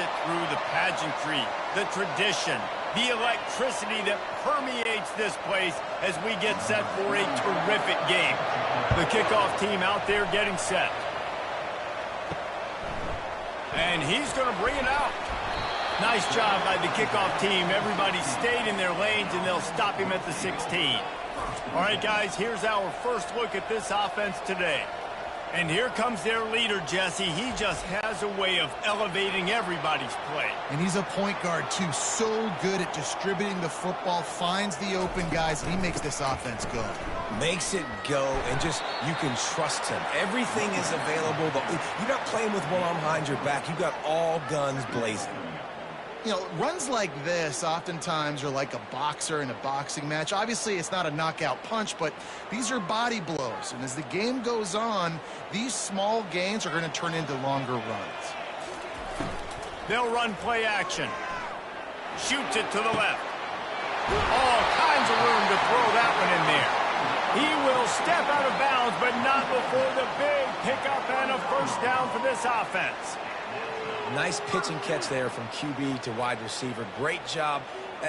it through the pageantry, the tradition, the electricity that permeates this place as we get set for a terrific game. The kickoff team out there getting set. And he's going to bring it out. Nice job by the kickoff team. Everybody stayed in their lanes, and they'll stop him at the 16. All right, guys, here's our first look at this offense today. And here comes their leader, Jesse. He just has a way of elevating everybody's play. And he's a point guard, too. So good at distributing the football, finds the open guys, and he makes this offense go. Makes it go, and just, you can trust him. Everything is available. You're not playing with one arm behind your back. You got all guns blazing. You know, runs like this oftentimes are like a boxer in a boxing match. Obviously, it's not a knockout punch, but these are body blows. And as the game goes on, these small gains are going to turn into longer runs. They'll run play action. Shoots it to the left. All kinds of room to throw that one in there. He will step out of bounds, but not before the big pickup and a first down for this offense. Nice pitch and catch there from QB to wide receiver. Great job.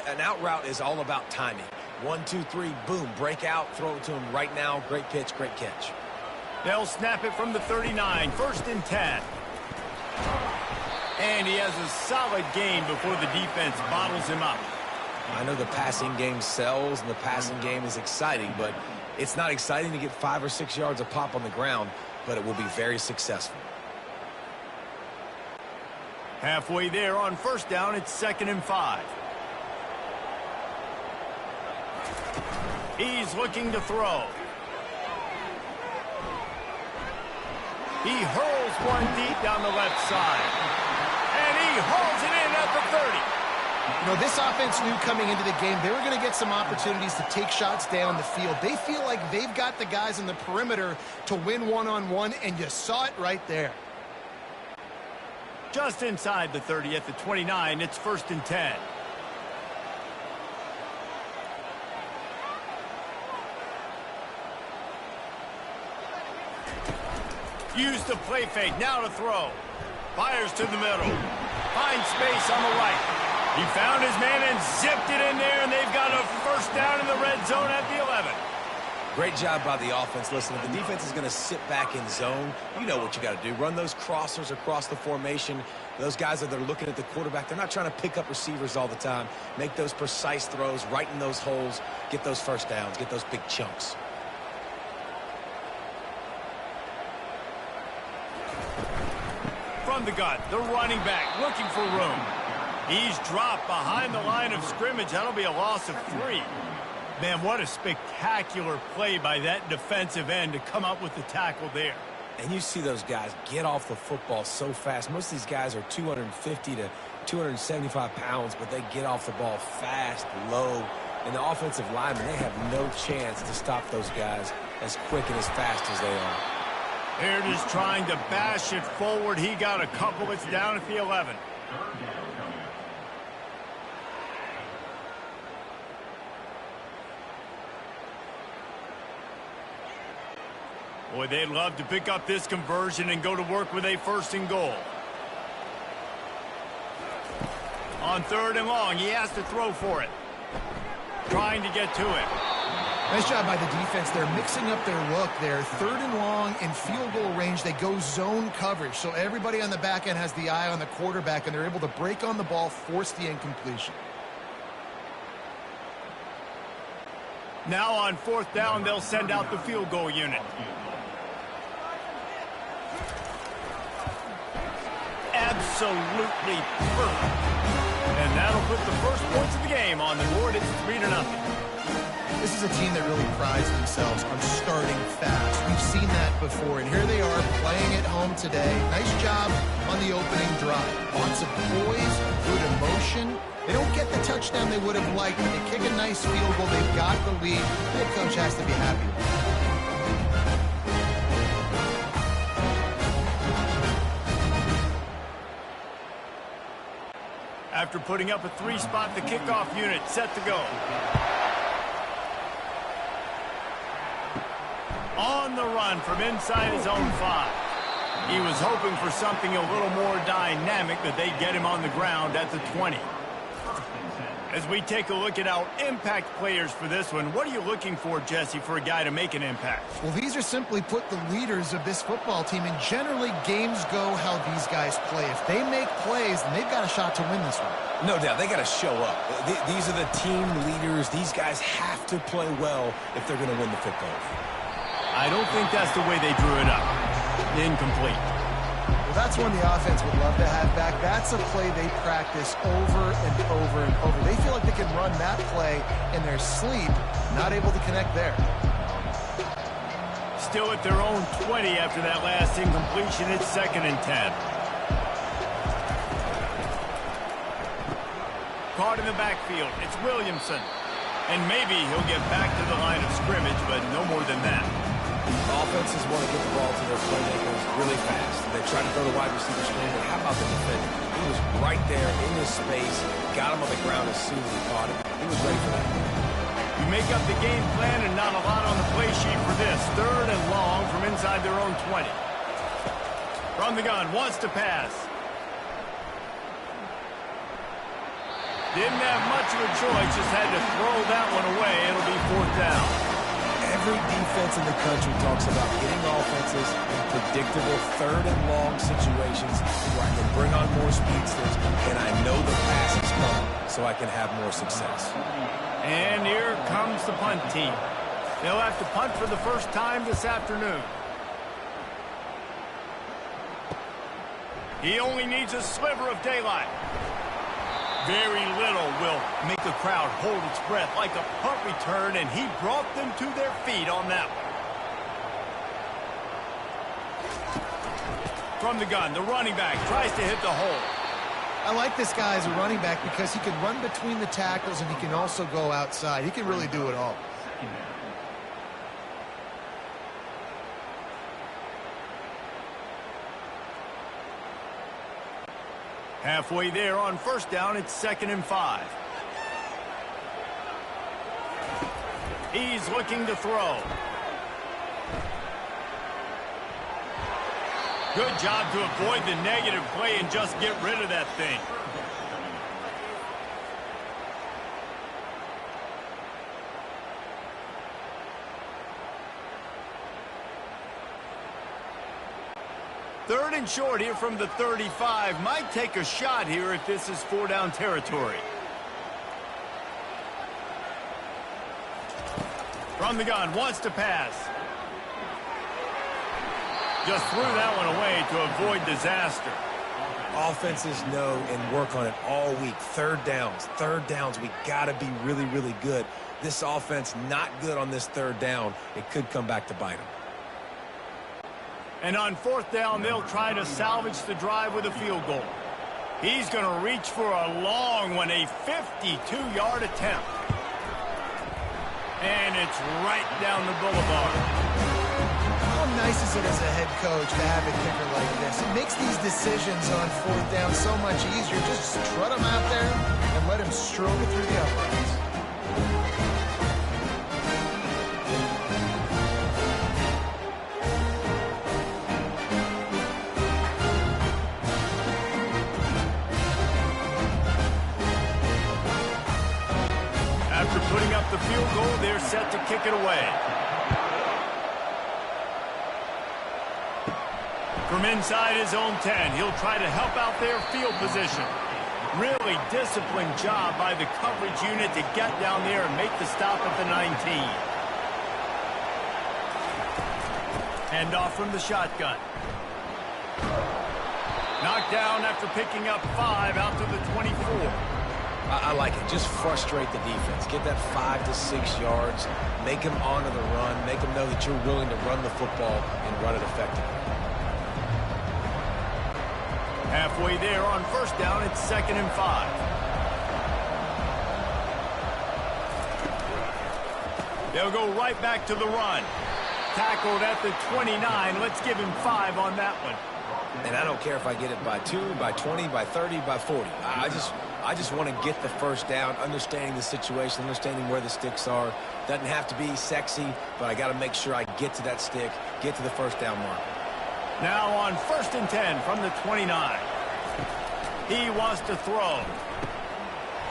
An out route is all about timing. 1, 2, 3, boom, break out, throw it to him right now. Great pitch, great catch. They'll snap it from the 39, 1st and 10. And he has a solid gain before the defense bottles him up. I know the passing game sells and the passing game is exciting, but it's not exciting to get 5 or 6 yards a pop on the ground, but it will be very successful. Halfway there on first down, it's 2nd and 5. He's looking to throw. He hurls one deep down the left side. And he hauls it in at the 30. You know, this offense knew coming into the game they were going to get some opportunities to take shots down the field. They feel like they've got the guys in the perimeter to win one-on-one, and you saw it right there. Just inside the 30 at the 29, it's 1st and 10. Use the play fake, now to throw. Fires to the middle. Finds space on the right. He found his man and zipped it in there, and they've got a first down in the red zone at the 11. Great job by the offense. Listen, if the defense is going to sit back in zone, you know what you got to do. Run those crossers across the formation. Those guys that are looking at the quarterback, they're not trying to pick up receivers all the time. Make those precise throws, right in those holes, get those first downs, get those big chunks. From the gun, the running back looking for room. He's dropped behind the line of scrimmage. That'll be a loss of 3. Man, what a spectacular play by that defensive end to come up with the tackle there. And you see those guys get off the football so fast. Most of these guys are 250 to 275 pounds, but they get off the ball fast, low. And the offensive linemen, they have no chance to stop those guys as quick and as fast as they are. They're just trying to bash it forward. He got a couple. It's down at the 11. Boy, they'd love to pick up this conversion and go to work with a 1st and goal. On 3rd and long, he has to throw for it. Trying to get to it. Nice job by the defense. They're mixing up their look there. 3rd and long in field goal range. They go zone coverage. So everybody on the back end has the eye on the quarterback, and they're able to break on the ball, force the incompletion. Now on 4th down, they'll send out the field goal unit. Absolutely perfect. And that'll put the first points of the game on the board. It's 3-0. This is a team that really prides themselves on starting fast. We've seen that before, and here they are playing at home today. Nice job on the opening drive. Lots of poise, good emotion. They don't get the touchdown they would have liked, but they kick a nice field goal. They've got the lead. The head coach has to be happy with that. After putting up a 3-spot, the kickoff unit set to go. On the run from inside his own 5. He was hoping for something a little more dynamic, that they'd get him on the ground at the 20. As we take a look at our impact players for this one, what are you looking for, Jesse, for a guy to make an impact? Well, these are simply put the leaders of this football team, and generally games go how these guys play. If they make plays, then they've got a shot to win this one. No doubt, they got to show up. These are the team leaders. These guys have to play well if they're going to win the football. I don't think that's the way they drew it up. Incomplete. Well, that's one the offense would love to have back. That's a play they practice over and over and over. They feel like they can run that play in their sleep, not able to connect there. Still at their own 20 after that last incompletion. It's 2nd and 10. Caught in the backfield. It's Williamson. And maybe he'll get back to the line of scrimmage, but no more than that. Offenses want to get the ball to their playmakers really fast. They try to throw the wide receiver screen, but how about the defender? He was right there in his space, got him on the ground as soon as he caught him. He was ready for that. You make up the game plan and not a lot on the play sheet for this. 3rd and long from inside their own 20. From the gun, wants to pass. Didn't have much of a choice, just had to throw that one away. It'll be 4th down. Every defense in the country talks about getting offenses in predictable 3rd and long situations where I can bring on more speedsters and I know the pass is coming so I can have more success. And here comes the punt team. They'll have to punt for the first time this afternoon. He only needs a sliver of daylight. Very little will make the crowd hold its breath, like a punt return, and he brought them to their feet on that one. From the gun, the running back tries to hit the hole. I like this guy as a running back because he can run between the tackles and he can also go outside. He can really do it all. Halfway there on 1st down, it's 2nd and 5. He's looking to throw. Good job to avoid the negative play and just get rid of that thing. Third and short here from the 35. Might take a shot here if this is 4-down territory. From the gun, wants to pass. Just threw that one away to avoid disaster. Offenses know and work on it all week. 3rd downs. We got to be really, really good. This offense not good on this 3rd down. It could come back to bite them. And on 4th down, they'll try to salvage the drive with a field goal. He's going to reach for a long one, a 52-yard attempt. And it's right down the boulevard. How nice is it as a head coach to have a kicker like this? It makes these decisions on 4th down so much easier. Just strut him out there and let him stroke it through the uprights. After putting up the field goal, they're set to kick it away. From inside his own 10, he'll try to help out their field position. Really disciplined job by the coverage unit to get down there and make the stop at the 19. Hand off from the shotgun. Knocked down after picking up 5 out to the 24. I like it. Just frustrate the defense. Get that 5 to 6 yards. Make them honor the run. Make them know that you're willing to run the football and run it effectively. Halfway there on 1st down, it's 2nd and 5. They'll go right back to the run. Tackled at the 29. Let's give him 5 on that one. And I don't care if I get it by 2, by 20, by 30, by 40. I just want to get the 1st down, understanding the situation, understanding where the sticks are. Doesn't have to be sexy, but I got to make sure I get to that stick, get to the 1st down mark. Now on 1st and 10 from the 29. He wants to throw.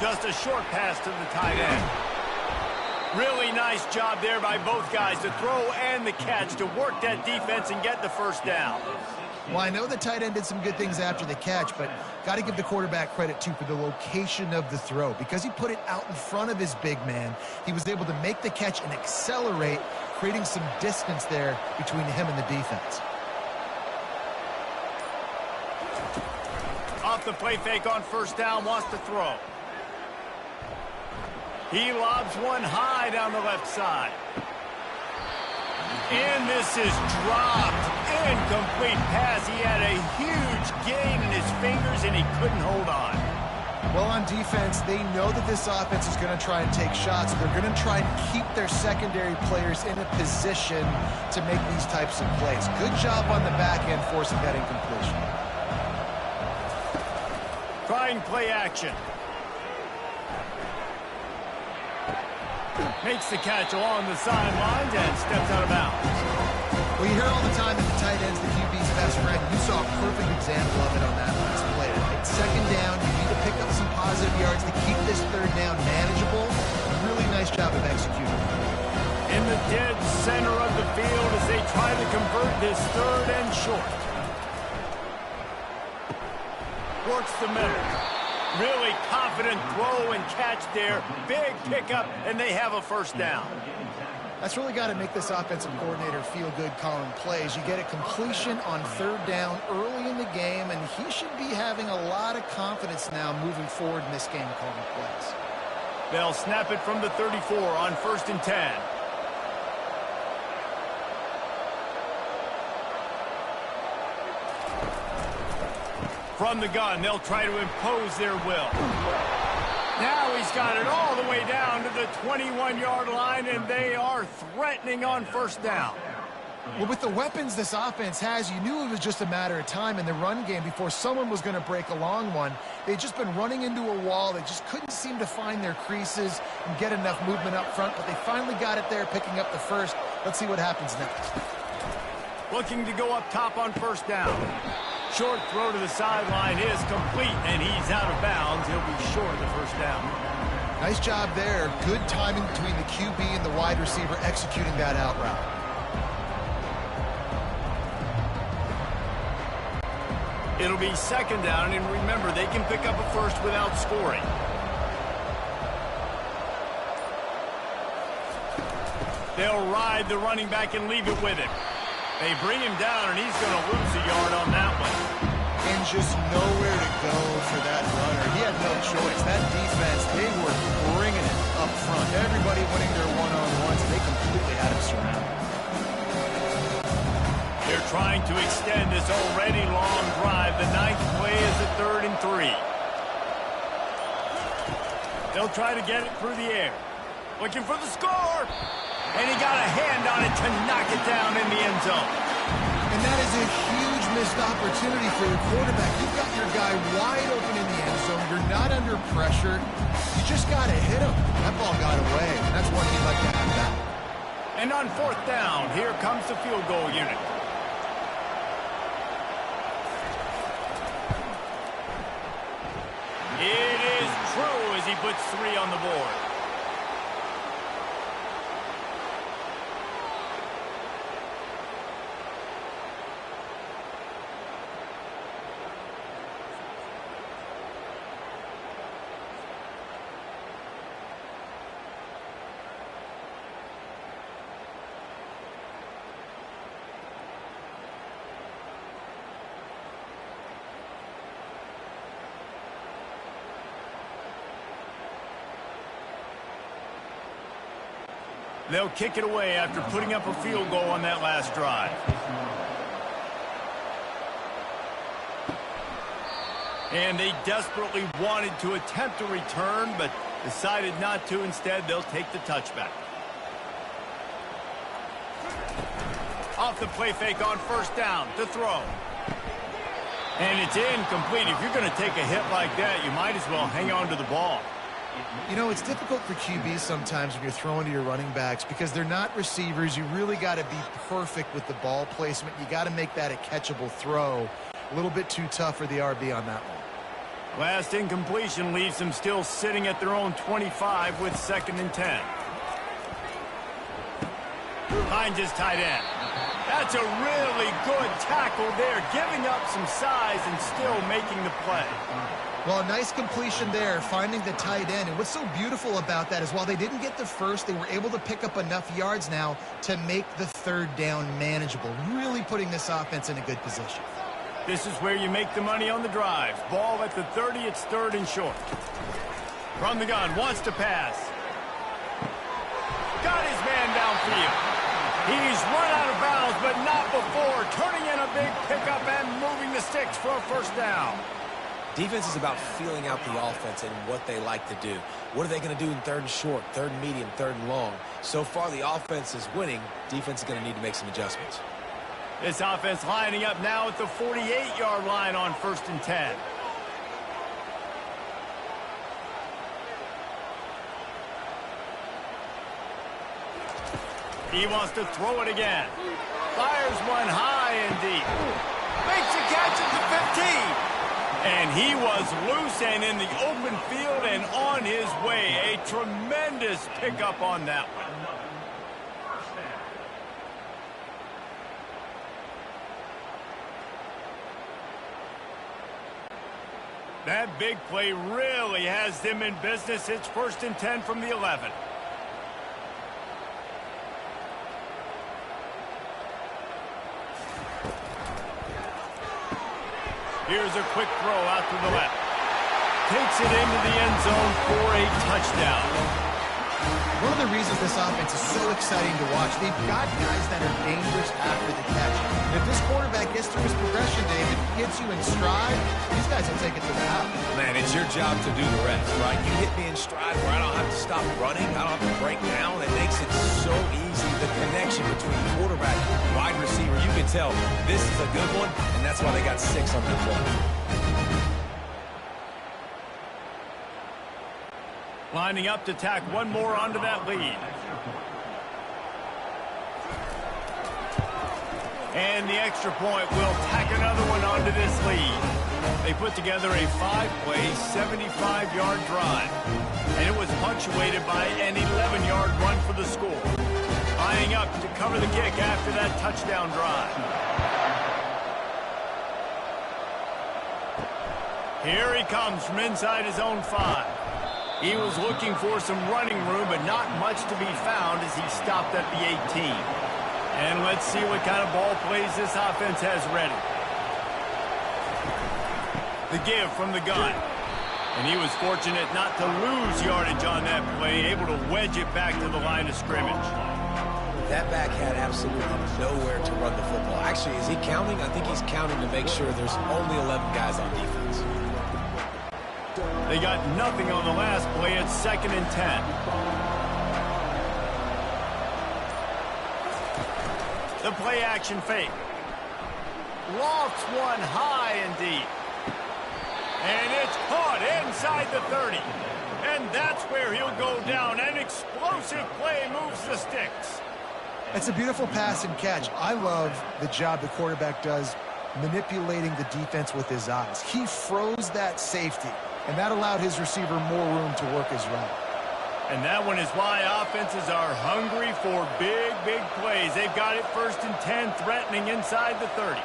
Just a short pass to the tight end. Really nice job there by both guys, to throw and the catch, to work that defense and get the first down. Well, I know the tight end did some good things after the catch, but got to give the quarterback credit, too, for the location of the throw. Because he put it out in front of his big man, he was able to make the catch and accelerate, creating some distance there between him and the defense. Off the play fake on 1st down, wants to throw. He lobs one high down the left side. And this is dropped. Incomplete pass. He had a huge gain in his fingers, and he couldn't hold on. Well, on defense, they know that this offense is going to try and take shots. They're going to try and keep their secondary players in a position to make these types of plays. Good job on the back end forcing that incompletion. Trying play action. Makes the catch along the sidelines and steps out of bounds. Well, you hear all the time that the tight end's the QB's best friend. You saw a perfect example of it on that last play. At 2nd down, you need to pick up some positive yards to keep this 3rd down manageable. Really nice job of executing. In the dead center of the field as they try to convert this 3rd and short. Works the middle. Really confident throw and catch there. Big pickup, and they have a 1st down. That's really got to make this offensive coordinator feel good calling plays. You get a completion on 3rd down early in the game, and he should be having a lot of confidence now moving forward in this game calling plays. They'll snap it from the 34 on 1st and 10. From the gun, they'll try to impose their will. Now he's got it all the way down to the 21-yard line, and they are threatening on 1st down. Well, with the weapons this offense has, you knew it was just a matter of time in the run game before someone was going to break a long one. They'd just been running into a wall. They just couldn't seem to find their creases and get enough movement up front, but they finally got it there, picking up the 1st. Let's see what happens next. Looking to go up top on 1st down. Short throw to the sideline is complete, and he's out of bounds. He'll be short of the 1st down. Nice job there. Good timing between the QB and the wide receiver executing that out route. It'll be 2nd down, and remember, they can pick up a 1st without scoring. They'll ride the running back and leave it with him. They bring him down, and he's going to lose a yard on that one. And just nowhere to go for that runner. He had no choice. That defense, they were bringing it up front. Everybody winning their one-on-ones, and they completely had him surrounded. They're trying to extend this already long drive. The 9th play is the 3rd and 3. They'll try to get it through the air. Looking for the score. And he got a hand on it to knock it down in the end zone. And that is a huge missed opportunity for the quarterback. You've got your guy wide open in the end zone. You're not under pressure. You just got to hit him. That ball got away. And that's one he'd like to have back. And on 4th down, here comes the field goal unit. It is true as he puts 3 on the board. They'll kick it away after putting up a field goal on that last drive. And they desperately wanted to attempt a return, but decided not to. Instead, they'll take the touchback. Off the play fake on 1st down to throw. And it's incomplete. If you're going to take a hit like that, you might as well hang on to the ball. You know, it's difficult for QBs sometimes when you're throwing to your running backs because they're not receivers. You really got to be perfect with the ball placement. You got to make that a catchable throw. A little bit too tough for the RB on that one. Last incompletion leaves them still sitting at their own 25 with 2nd and 10. Finds his tight end. That's a really good tackle there, giving up some size and still making the play. Well, a nice completion there, finding the tight end. And what's so beautiful about that is while they didn't get the first, they were able to pick up enough yards now to make the 3rd down manageable, really putting this offense in a good position. This is where you make the money on the drives. Ball at the 30, it's 3rd and short. From the gun, wants to pass. Got his man downfield. He's run out of bounds, but not before. Turning in a big pickup and moving the sticks for a 1st down. Defense is about feeling out the offense and what they like to do. What are they going to do in 3rd and short, 3rd and medium, 3rd and long? So far, the offense is winning. Defense is going to need to make some adjustments. This offense lining up now at the 48-yard line on 1st and 10. He wants to throw it again. Fires one high and deep. Makes a catch at the 15. And he was loose and in the open field and on his way. A tremendous pickup on that one. That big play really has them in business. It's 1st and 10 from the 11. Here's a quick throw out to the left. Takes it into the end zone for a touchdown. One of the reasons this offense is so exciting to watch, they've got guys that are dangerous after the catch. And if this quarterback gets through his progression, David, gets you in stride, these guys will take it to the house. Man, it's your job to do the rest, right? You hit me in stride where I don't have to stop running. I don't have to break down. It makes it so easy. The connection between quarterback and wide receiver, you can tell this is a good one, and that's why they got 6 on that play. Lining up to tack one more onto that lead. And the extra point will tack another one onto this lead. They put together a 5-play, 75-yard drive. And it was punctuated by an 11-yard run for the score. Lining up to cover the kick after that touchdown drive. Here he comes from inside his own 5. He was looking for some running room, but not much to be found as he stopped at the 18. And let's see what kind of ball plays this offense has ready. The give from the gun. And he was fortunate not to lose yardage on that play, able to wedge it back to the line of scrimmage. That back had absolutely nowhere to run the football. Actually, is he counting? I think he's counting to make sure there's only 11 guys on defense. They got nothing on the last play. It's 2nd and 10. The play action fake. Lofts one high and deep. And it's caught inside the 30. And that's where he'll go down. An explosive play moves the sticks. It's a beautiful pass and catch. I love the job the quarterback does manipulating the defense with his eyes. He froze that safety, and that allowed his receiver more room to work his route. And that one is why offenses are hungry for big, big plays. They've got it 1st and 10, threatening inside the 30.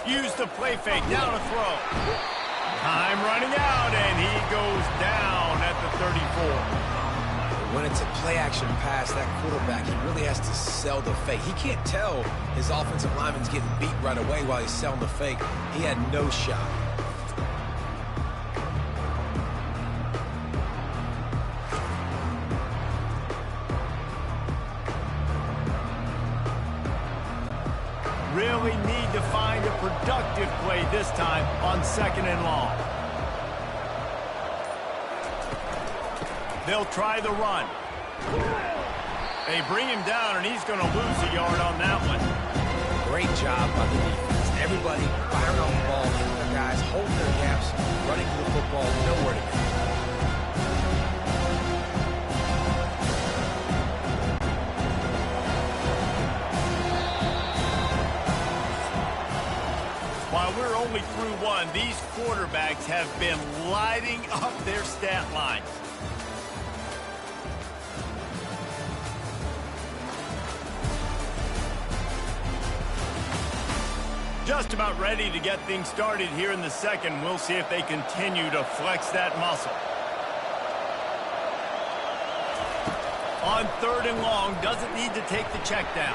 Use the play fake, now to throw. Time running out, and he goes down at the 34. When it's a play-action pass, that quarterback, he really has to sell the fake. He can't tell his offensive lineman's getting beat right away while he's selling the fake. He had no shot. Really need to find a productive play this time on 2nd and long. They'll try the run. They bring him down, and he's going to lose a yard on that one. Great job by the defense. everybody firing off the ball, and their guys holding their gaps, running to the football, nowhere to go. While we're only through one, these quarterbacks have been lighting up their stat lines. Just about ready to get things started here in the second. We'll see if they continue to flex that muscle. On 3rd and long, doesn't need to take the check down.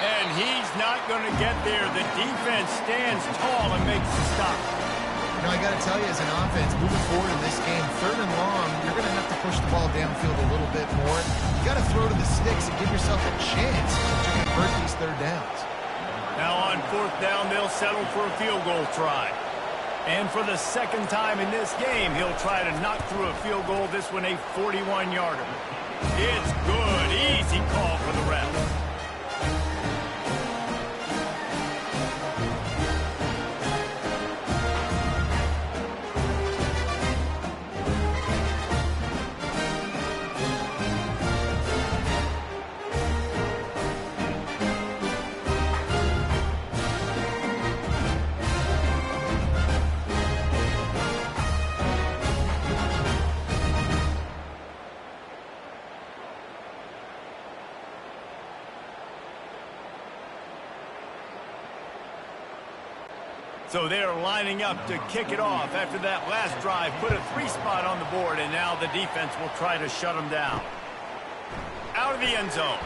And he's not going to get there. The defense stands tall and makes the stop. You know, I got to tell you, as an offense, moving forward in this game, 3rd and long, you're going to have to push the ball downfield a little bit more. You got to throw to the sticks and give yourself a chance to convert these 3rd downs. Now on 4th down, they'll settle for a field goal try. And for the 2nd time in this game, he'll try to knock through a field goal, this one a 41-yarder. It's good. Easy call for the ref. So they're lining up to kick it off after that last drive. Put a 3-spot on the board, and now the defense will try to shut them down. Out of the end zone.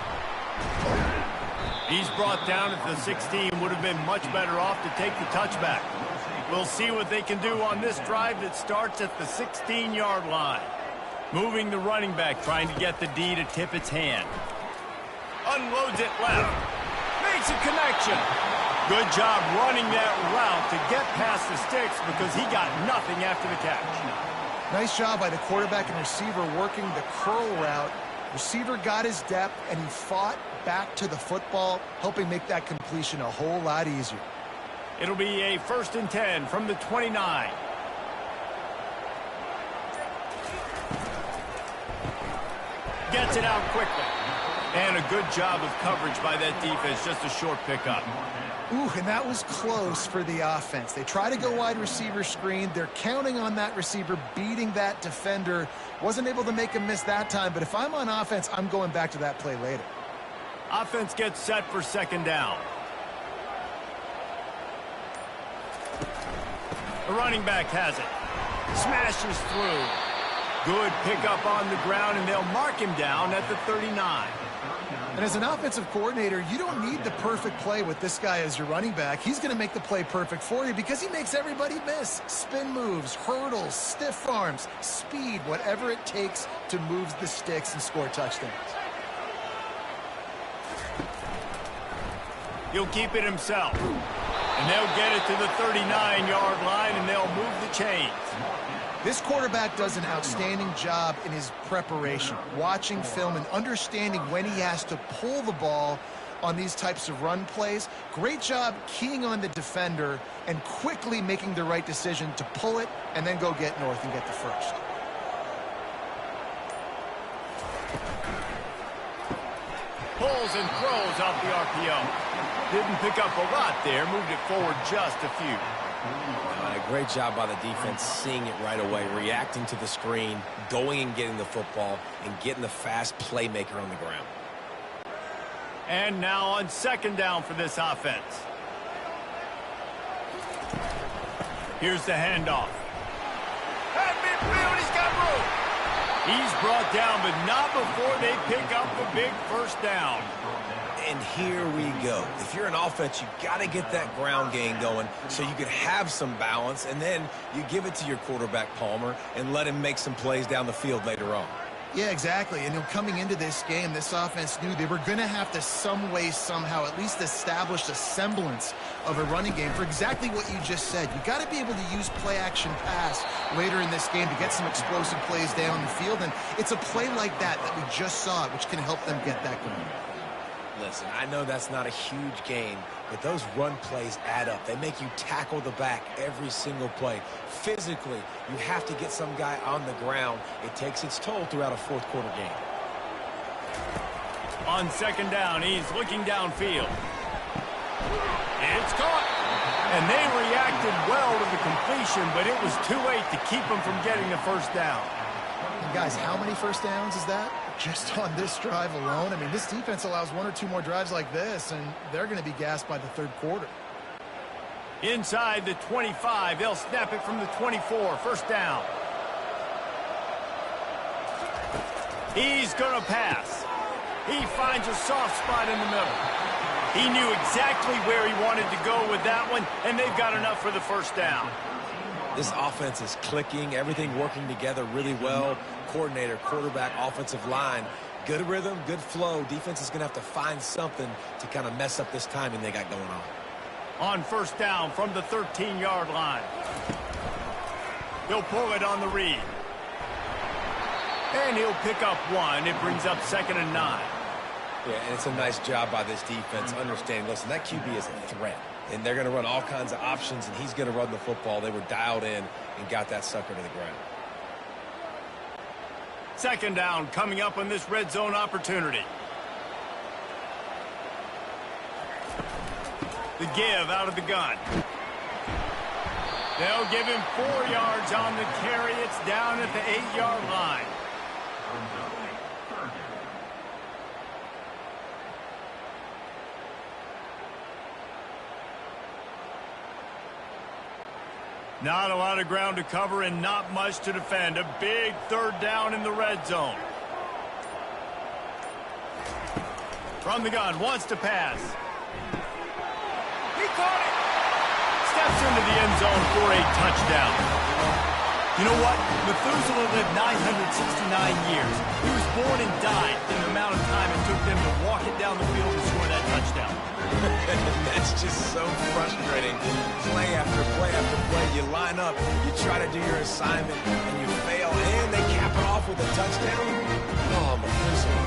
He's brought down at the 16. Would have been much better off to take the touchback. We'll see what they can do on this drive that starts at the 16-yard line. Moving the running back, trying to get the D to tip its hand. Unloads it left. Makes a connection. Good job running that route to get past the sticks because he got nothing after the catch. Nice job by the quarterback and receiver working the curl route. Receiver got his depth, and he fought back to the football, helping make that completion a whole lot easier. It'll be a 1st and 10 from the 29. Gets it out quickly. And a good job of coverage by that defense, just a short pickup. Ooh, and that was close for the offense. They try to go wide receiver screen. They're counting on that receiver beating that defender. Wasn't able to make him miss that time, but if I'm on offense, I'm going back to that play later. Offense gets set for 2nd down. The running back has it. Smashes through. Good pickup on the ground, and they'll mark him down at the 39. And as an offensive coordinator, you don't need the perfect play with this guy as your running back. He's going to make the play perfect for you because he makes everybody miss. Spin moves, hurdles, stiff arms, speed, whatever it takes to move the sticks and score touchdowns. He'll keep it himself. And they'll get it to the 39-yard line, and they'll move the chains. This quarterback does an outstanding job in his preparation, watching film and understanding when he has to pull the ball on these types of run plays. Great job keying on the defender and quickly making the right decision to pull it and then go get north and get the first. Pulls and throws off the RPO. Didn't pick up a lot there, moved it forward just a few. A great job by the defense, seeing it right away, reacting to the screen, going and getting the football, and getting the fast playmaker on the ground. And now on 2nd down for this offense. Here's the handoff. At midfield, he's got room. He's brought down, but not before they pick up the big 1st down. And here we go. If you're an offense, you got to get that ground game going so you can have some balance, and then you give it to your quarterback, Palmer, and let him make some plays down the field later on. Yeah, exactly. And coming into this game, this offense knew they were going to have to some way, somehow, at least establish a semblance of a running game for exactly what you just said. You got to be able to use play-action pass later in this game to get some explosive plays down the field, and it's a play like that that we just saw, which can help them get that going. Listen, I know that's not a huge game, but those run plays add up. They make you tackle the back every single play. Physically, you have to get some guy on the ground. It takes its toll throughout a fourth quarter game. On second down, he's looking downfield. It's caught. And they reacted well to the completion, but it was too late to keep them from getting the first down. And guys, how many first downs is that? Just on this drive alone? I mean, this defense allows one or two more drives like this, and they're going to be gassed by the third quarter. Inside the 25, they'll snap it from the 24. First down. He's going to pass. He finds a soft spot in the middle. He knew exactly where he wanted to go with that one, and they've got enough for the first down. This offense is clicking, everything working together really well. Coordinator, quarterback, offensive line. Good rhythm, good flow. Defense is going to have to find something to kind of mess up this timing they got going on. On first down from the 13-yard line. He'll pull it on the read. And he'll pick up one. It brings up 2nd and 9. Yeah, and it's a nice job by this defense understanding, listen, that QB is a threat. And they're going to run all kinds of options, and he's going to run the football. They were dialed in and got that sucker to the ground. Second down coming up on this red zone opportunity. The give out of the gun. They'll give him 4 yards on the carry. It's down at the 8-yard line. Not a lot of ground to cover and not much to defend. A big third down in the red zone. From the gun, wants to pass. He caught it. Steps into the end zone for a touchdown. You know what? Methuselah lived 969 years. He was born and died in the amount of time it took them to walk it down the field and score that touchdown. That's just so frustrating. Play after play after play. You line up, you try to do your assignment, and you fail, and they cap it off with a touchdown. Oh, Methuselah.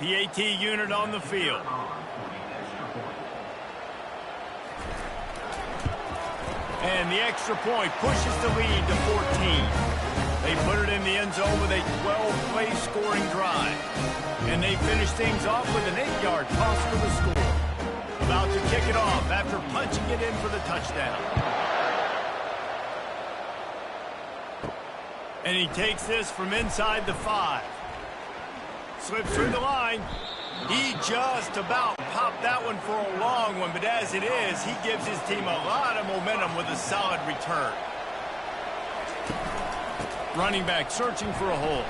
PAT unit on the field. And the extra point pushes the lead to 14. They put it in the end zone with a 12-play scoring drive. And they finish things off with an 8-yard toss for the score. About to kick it off after punching it in for the touchdown. And he takes this from inside the 5. Slips through the line. He just about popped that one for a long one, but as it is, he gives his team a lot of momentum with a solid return. Running back searching for a hole.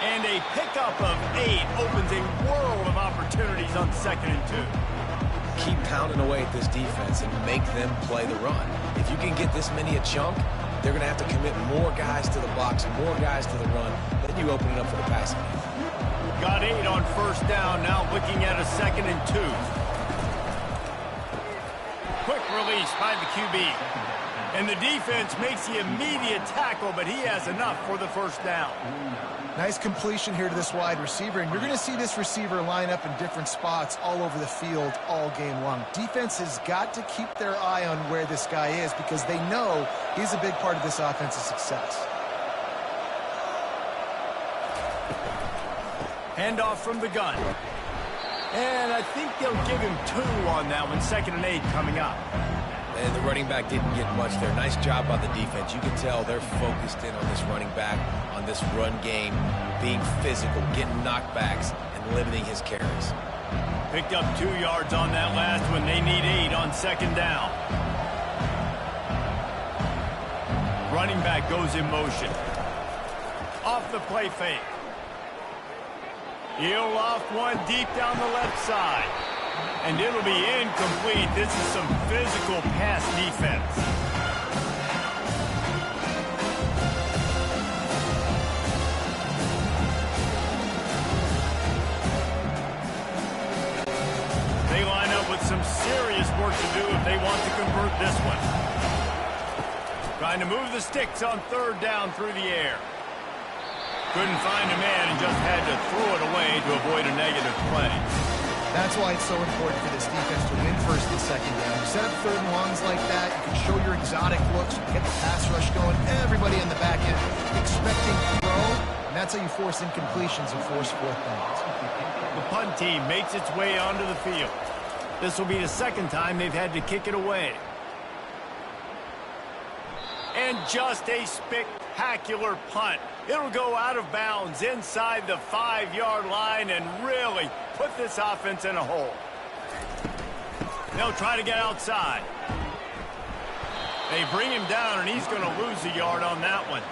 And a pickup of 8 opens a world of opportunities on 2nd and 2. Keep pounding away at this defense and make them play the run. If you can get this many a chunk, they're going to have to commit more guys to the box, more guys to the run. Then you open it up for the passing game. Got 8 on first down, now looking at a 2nd and 2. Quick release by the QB. And the defense makes the immediate tackle, but he has enough for the first down. Nice completion here to this wide receiver, and you're going to see this receiver line up in different spots all over the field all game long. Defense has got to keep their eye on where this guy is because they know he's a big part of this offense's success. Handoff from the gun. And I think they'll give him 2 on that one. 2nd and 8 coming up. And the running back didn't get much there. Nice job by the defense. You can tell they're focused in on this running back, on this run game, being physical, getting knockbacks, and limiting his carries. Picked up 2 yards on that last one. They need 8 on 2nd down. Running back goes in motion. Off the play fake. He'll loft one deep down the left side. And it'll be incomplete. This is some physical pass defense. some serious work to do if they want to convert this one. Trying to move the sticks on third down through the air. Couldn't find a man and just had to throw it away to avoid a negative play. That's why it's so important for this defense to win first and second down. You set up third and longs like that, you can show your exotic looks, you get the pass rush going, everybody in the back end expecting throw, and that's how you force incompletions and force fourth downs. The punt team makes its way onto the field. This will be the second time they've had to kick it away. And just a spectacular punt. It'll go out of bounds inside the 5-yard line and really put this offense in a hole. They'll try to get outside. They bring him down, and he's going to lose a yard on that one.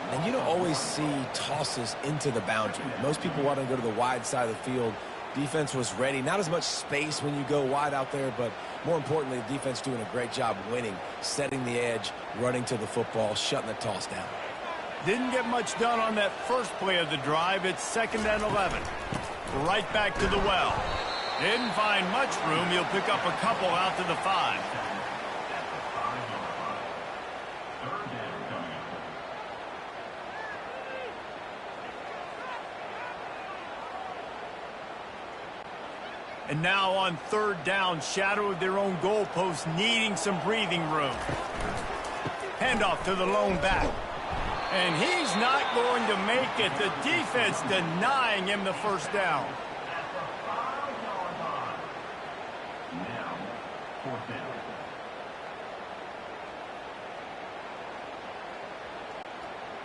And you don't always see tosses into the boundary. Most people want to go to the wide side of the field. Defense was ready. Not as much space when you go wide out there, but more importantly, the defense doing a great job winning, setting the edge, running to the football, shutting the toss down. Didn't get much done on that first play of the drive. It's 2nd and 11. Right back to the well. Didn't find much room. He'll pick up a couple out to the 5. And now on third down, shadow of their own goalpost, needing some breathing room. Handoff to the lone back. And he's not going to make it. The defense denying him the first down.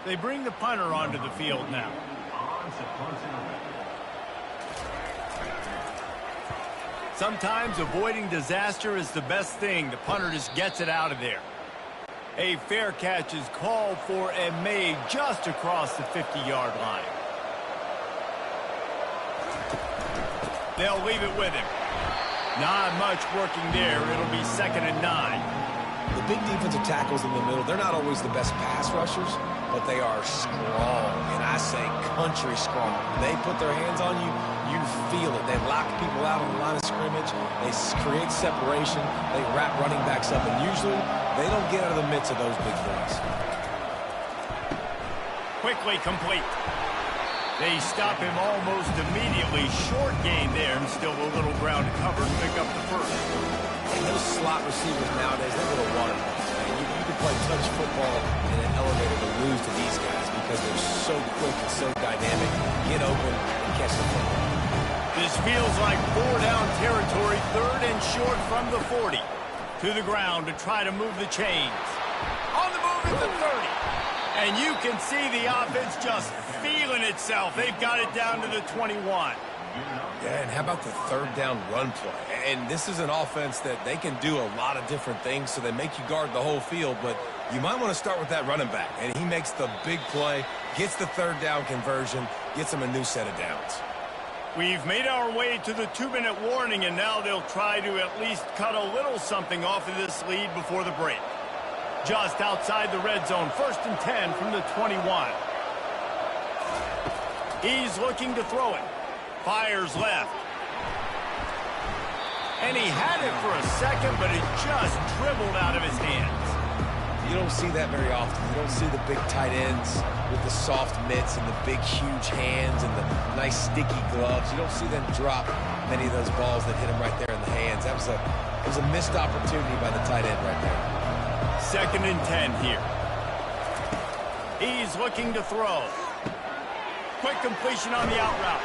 They bring the punter onto the field now. Sometimes avoiding disaster is the best thing. The punter just gets it out of there. A fair catch is called for and made just across the 50-yard line. They'll leave it with him. Not much working there. It'll be 2nd and 9. The big defensive tackles in the middle, they're not always the best pass rushers, but they are strong, and I say country strong. They put their hands on you, you feel it. They lock people out on the line of scrimmage. They create separation. They wrap running backs up, and usually they don't get out of the midst of those big boys. Quickly complete. They stop him almost immediately. Short gain there, and still a little ground to cover to pick up the first. And those slot receivers nowadays, they're little water balls. You can play touch football in an elevator to lose to these guys because they're so quick and so dynamic. Get open and catch the football. This feels like 4-down territory, 3rd and short from the 40. To the ground to try to move the chains. On the move at the 30. And you can see the offense just feeling itself. They've got it down to the 21. Yeah, and how about the 3rd down run play? And this is an offense that they can do a lot of different things, so they make you guard the whole field, but you might want to start with that running back. And he makes the big play, gets the 3rd down conversion, gets him a new set of downs. We've made our way to the 2-minute warning, and now they'll try to at least cut a little something off of this lead before the break. Just outside the red zone, 1st and 10 from the 21. He's looking to throw it. Fires left. And he had it for a second, but it just dribbled out of his hands. You don't see that very often. You don't see the big tight ends with the soft mitts and the big, huge hands and the nice, sticky gloves. You don't see them drop many of those balls that hit him right there in the hands. That was a missed opportunity by the tight end right there. 2nd and 10 here. He's looking to throw. Quick completion on the out route.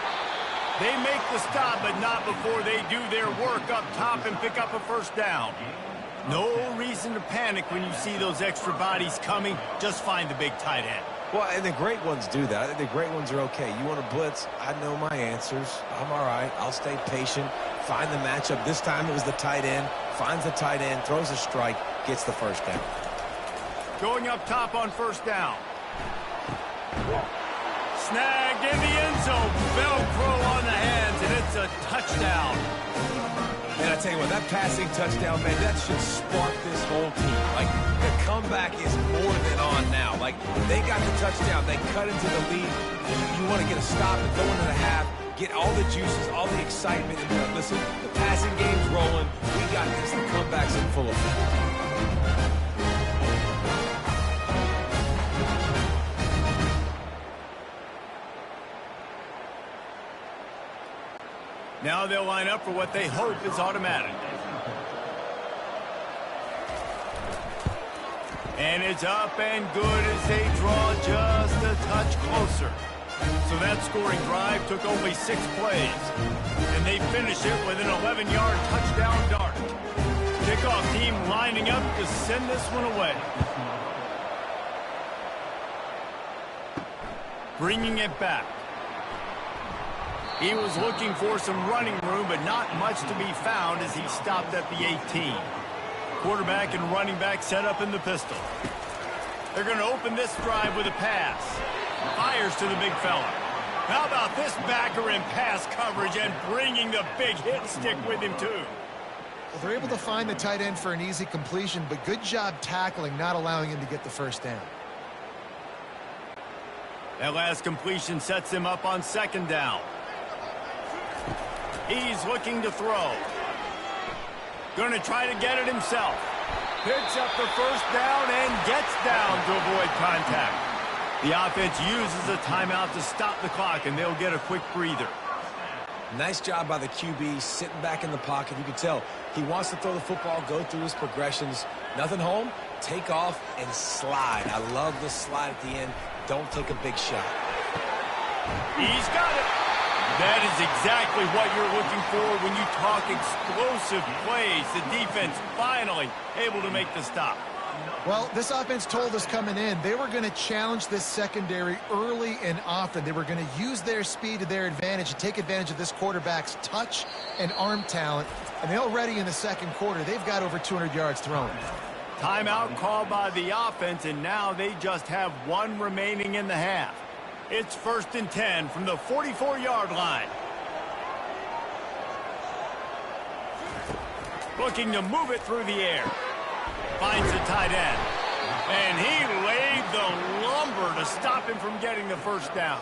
They make the stop, but not before they do their work up top and pick up a first down. No reason to panic when you see those extra bodies coming. Just find the big tight end. Well, and the great ones do that. I think the great ones are okay. You want to blitz? I know my answers. I'm all right. I'll stay patient. Find the matchup. This time it was the tight end. Finds the tight end, throws a strike, gets the first down. Going up top on first down. Snagged in the end zone. Velcro on the hands, and it's a touchdown. And I tell you what, that passing touchdown, man, that should spark this whole team. Like, the comeback is more than on now. Like, they got the touchdown. They cut into the lead. You want to get a stop and go into the half, get all the juices, all the excitement. And listen, the passing game's rolling. We Now they'll line up for what they hope is automatic. And it's up and good as they draw just a touch closer. So that scoring drive took only 6 plays. And they finish it with an 11-yard touchdown dart. Kickoff team lining up to send this one away. Bringing it back. He was looking for some running room, but not much to be found as he stopped at the 18. Quarterback and running back set up in the pistol. They're going to open this drive with a pass. Fires to the big fella. How about this backer in pass coverage and bringing the big hit stick with him, too? Well, they're able to find the tight end for an easy completion, but good job tackling, not allowing him to get the first down. That last completion sets him up on 2nd down. He's looking to throw. Going to try to get it himself. Picks up the first down and gets down to avoid contact. The offense uses a timeout to stop the clock, and they'll get a quick breather. Nice job by the QB sitting back in the pocket. You can tell he wants to throw the football, go through his progressions. Nothing home, take off, and slide. I love the slide at the end. Don't take a big shot. He's got it. That is exactly what you're looking for when you talk explosive plays. The defense finally able to make the stop. Well, this offense told us coming in they were going to challenge this secondary early and often. They were going to use their speed to their advantage and take advantage of this quarterback's touch and arm talent. And already in the 2nd quarter, they've got over 200 yards thrown. Timeout called by the offense, and now they just have 1 remaining in the half. It's 1st and 10 from the 44-yard line. Looking to move it through the air. Finds the tight end. And he laid the lumber to stop him from getting the first down.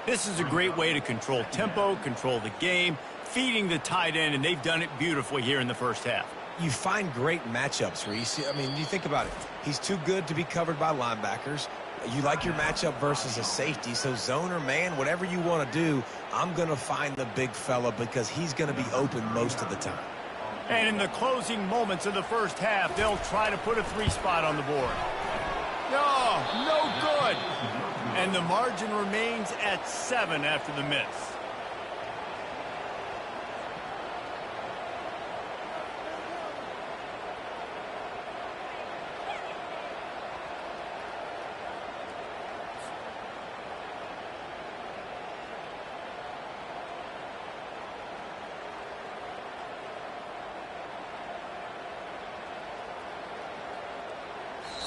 This is a great way to control tempo, control the game, feeding the tight end, and they've done it beautifully here in the first half. You find great matchups, Reese. I mean, you think about it. He's too good to be covered by linebackers. You like your matchup versus a safety, so zone or man, whatever you want to do, I'm going to find the big fella because he's going to be open most of the time. And in the closing moments of the first half, they'll try to put a 3-spot on the board. No good. And the margin remains at 7 after the miss.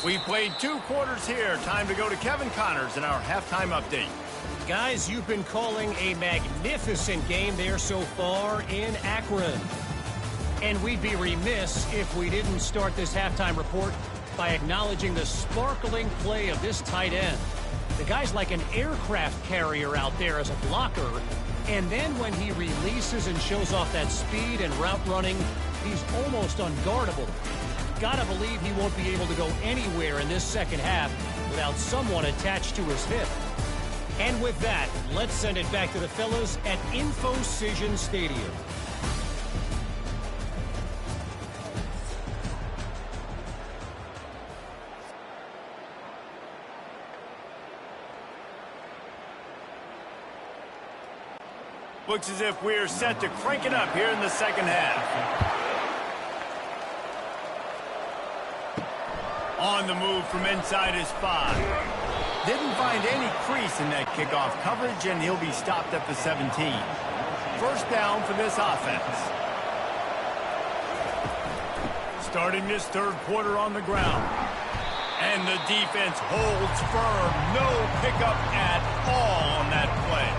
We played 2 quarters here. Time to go to Kevin Connors in our halftime update. Guys, you've been calling a magnificent game there so far in Akron. And we'd be remiss if we didn't start this halftime report by acknowledging the sparkling play of this tight end. The guy's like an aircraft carrier out there as a blocker. And then when he releases and shows off that speed and route running, he's almost unguardable. Gotta believe he won't be able to go anywhere in this second half without someone attached to his hip. And with that, let's send it back to the fellas at InfoCision Stadium. Looks as if we're set to crank it up here in the second half. On the move from inside his 5. Didn't find any crease in that kickoff coverage, and he'll be stopped at the 17. First down for this offense. Starting this 3rd quarter on the ground. And the defense holds firm. No pickup at all on that play.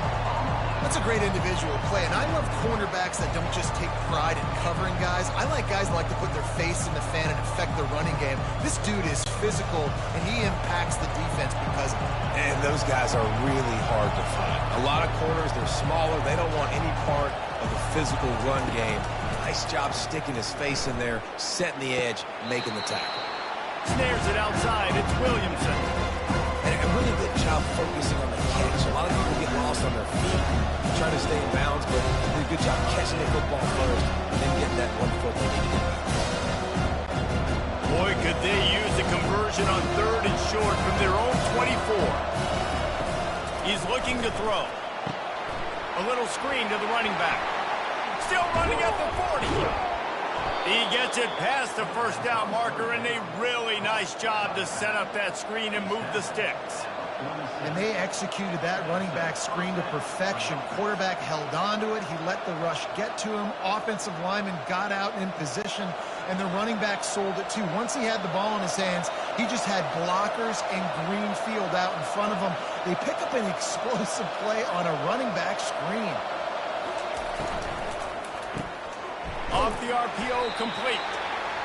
That's a great individual play, and I love cornerbacks that don't just take pride in covering guys. I like guys that like to put their face in the fan and affect the running game. This dude is physical, and he impacts the defense because of it. And those guys are really hard to find. A lot of corners, they're smaller. They don't want any part of the physical run game. Nice job sticking his face in there, setting the edge, making the tackle. Snares it outside. It's Williamson. And a really good job focusing on the catch. A lot of people get lost on their feet, trying to stay in bounds, but they did a good job catching the football first and then getting that 1 foot they need to get back. Boy, could they use a conversion on 3rd and short from their own 24. He's looking to throw. A little screen to the running back. Still running at the 40. He gets it past the first down marker, and a really nice job to set up that screen and move the sticks. And they executed that running back screen to perfection. Quarterback held on to it. He let the rush get to him. Offensive lineman got out in position, and the running back sold it too. Once he had the ball in his hands, he just had blockers and green field out in front of him. They pick up an explosive play on a running back screen. Off the RPO, complete.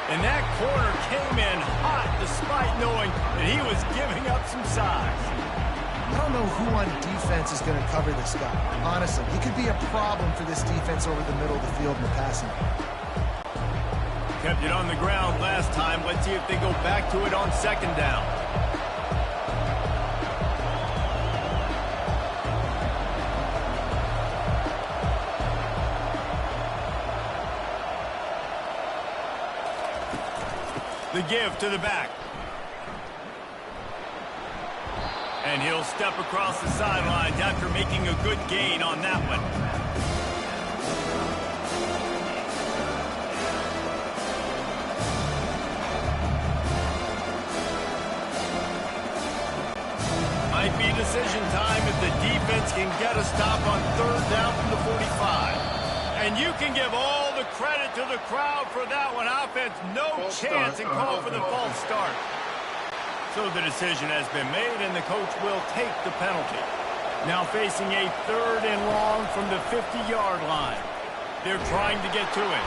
And that corner came in hot despite knowing that he was giving up some size. I don't know who on defense is going to cover this guy. Honestly, he could be a problem for this defense over the middle of the field in the passing game. Kept it on the ground last time. Let's see if they go back to it on 2nd down. The give to the back. And he'll step across the sidelines after making a good gain on that one. Might be decision time if the defense can get a stop on 3rd down from the 45. And you can give all the credit to the crowd for that one. Offense, no chance, and call for the false start. So the decision has been made, and the coach will take the penalty. Now facing a 3rd and long from the 50-yard line. They're trying to get to it.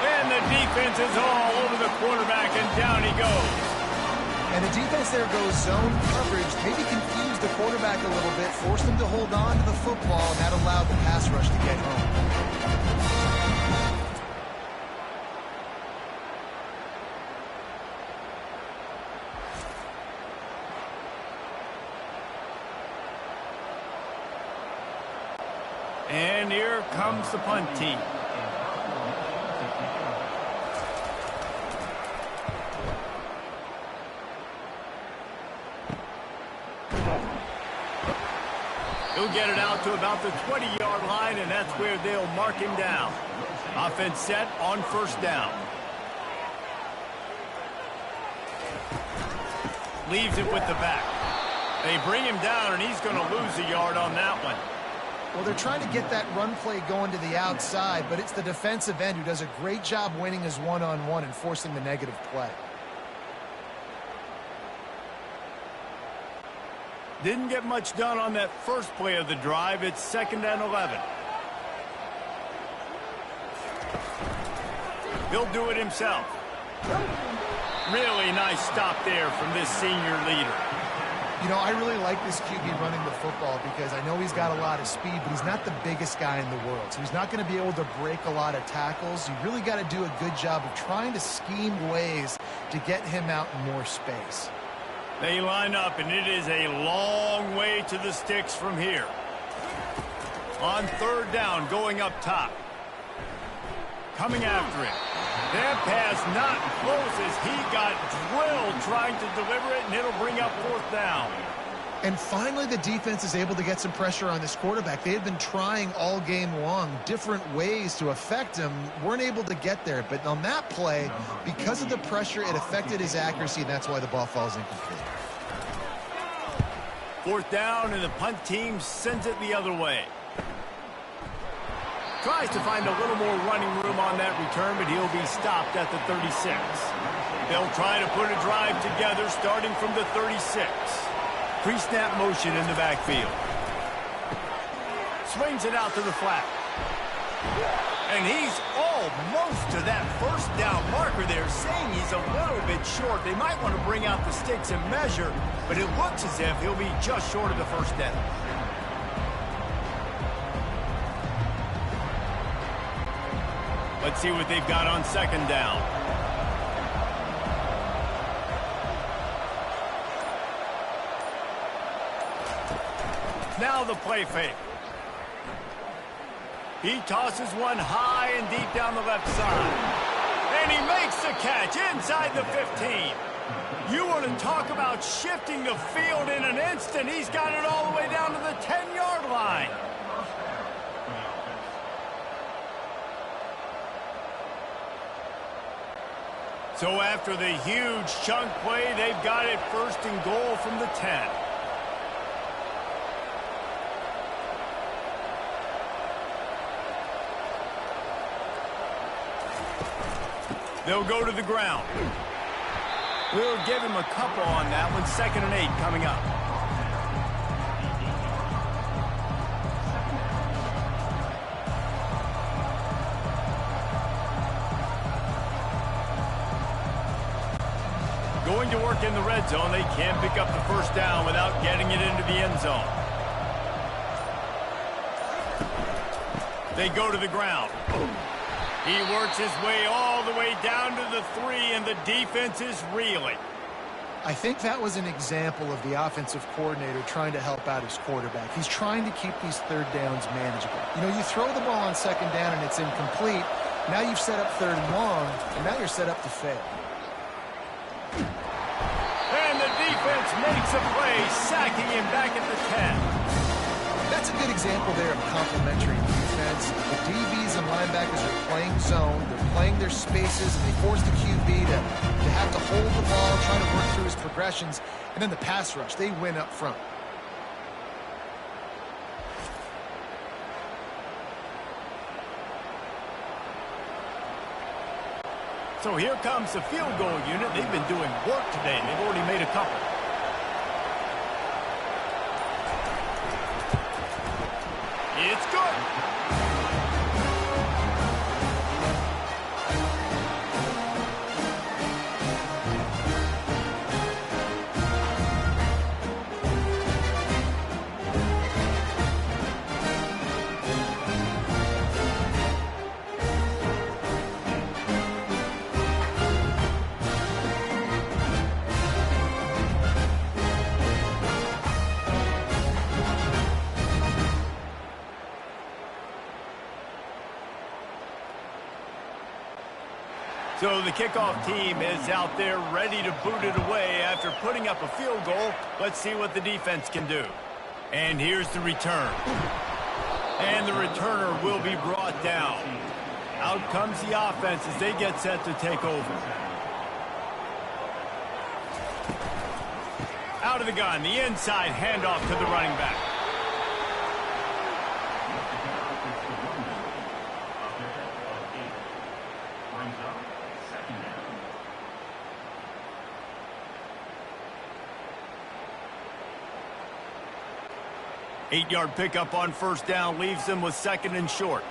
And the defense is all over the quarterback, and down he goes. And the defense there goes zone coverage, maybe confused the quarterback a little bit, forced him to hold on to the football, and that allowed the pass rush to get home. And here comes the punt team. He'll get it out to about the 20-yard line, and that's where they'll mark him down. Offense set on 1st down. Leaves it with the back. They bring him down, and he's going to lose a yard on that one. Well, they're trying to get that run play going to the outside, but it's the defensive end who does a great job winning his one-on-one and forcing the negative play. Didn't get much done on that first play of the drive. It's 2nd and 11. He'll do it himself. Really nice stop there from this senior leader. You know, I really like this QB running the football because I know he's got a lot of speed, but he's not the biggest guy in the world. So he's not going to be able to break a lot of tackles. You really got to do a good job of trying to scheme ways to get him out in more space. They line up, and it is a long way to the sticks from here. On 3rd down, going up top. Coming after it. That pass not close as he got drilled trying to deliver it, and it'll bring up 4th down. And finally, the defense is able to get some pressure on this quarterback. They had been trying all game long different ways to affect him, weren't able to get there. But on that play, because of the pressure, it affected his accuracy, and that's why the ball falls incomplete. 4th down, and the punt team sends it the other way. Tries to find a little more running room on that return, but he'll be stopped at the 36. They'll try to put a drive together starting from the 36. Pre-snap motion in the backfield. Swings it out to the flat. And he's almost to that 1st down marker there, saying he's a little bit short. They might want to bring out the sticks and measure, but it looks as if he'll be just short of the 1st down. Let's see what they've got on 2nd down. Now the play fake. He tosses one high and deep down the left side. And he makes the catch inside the 15. You want to talk about shifting the field in an instant. He's got it all the way down to the 10-yard line. So after the huge chunk play, they've got it first and goal from the 10. They'll go to the ground. We'll give him a couple on that one. 2nd and 8 coming up. Going to work in the red zone. They can't pick up the first down without getting it into the end zone. They go to the ground. He works his way all the way down to the 3, and the defense is reeling. I think that was an example of the offensive coordinator trying to help out his quarterback. He's trying to keep these third downs manageable. You know, you throw the ball on 2nd down and it's incomplete. Now you've set up 3rd and long, and now you're set up to fail. And the defense makes a play, sacking him back at the 10. That's a good example there of complementary defense. The DBs and linebackers are playing zone. They're playing their spaces, and they force the QB to have to hold the ball, trying to work through his progressions. And then the pass rush, they win up front. So here comes the field goal unit. They've been doing work today. They've already made a couple. It's good. So the kickoff team is out there ready to boot it away after putting up a field goal. Let's see what the defense can do. And here's the return. And the returner will be brought down. Out comes the offense as they get set to take over. Out of the gun, the inside handoff to the running back. Eight-yard pickup on first down leaves them with 2nd and short.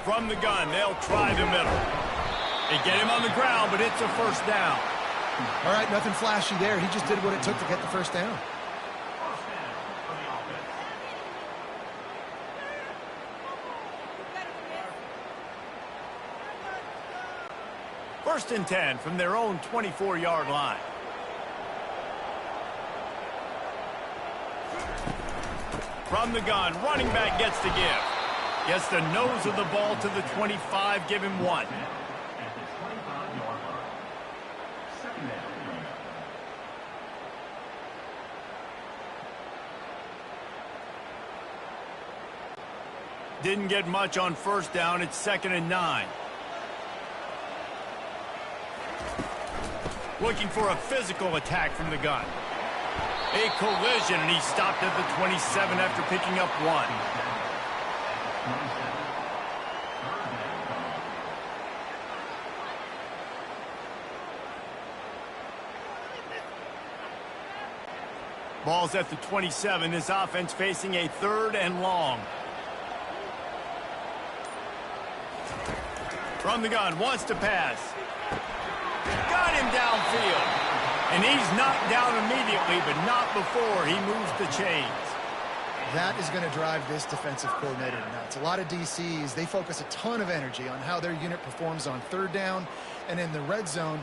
From the gun, they'll try the middle. They get him on the ground, but it's a first down. All right, nothing flashy there. He just did what it took to get the first down. First and 10 from their own 24-yard line. From the gun, running back gets the give. Gets the nose of the ball to the 25, give him 1. Didn't get much on first down. It's 2nd and 9. Looking for a physical attack from the gun. A collision, and he stopped at the 27 after picking up 1. Ball's at the 27. This offense facing a 3rd and long. From the gun, wants to pass. Got him downfield. And he's knocked down immediately, but not before he moves the chains. That is going to drive this defensive coordinator nuts. A lot of DCs, they focus a ton of energy on how their unit performs on 3rd down and in the red zone.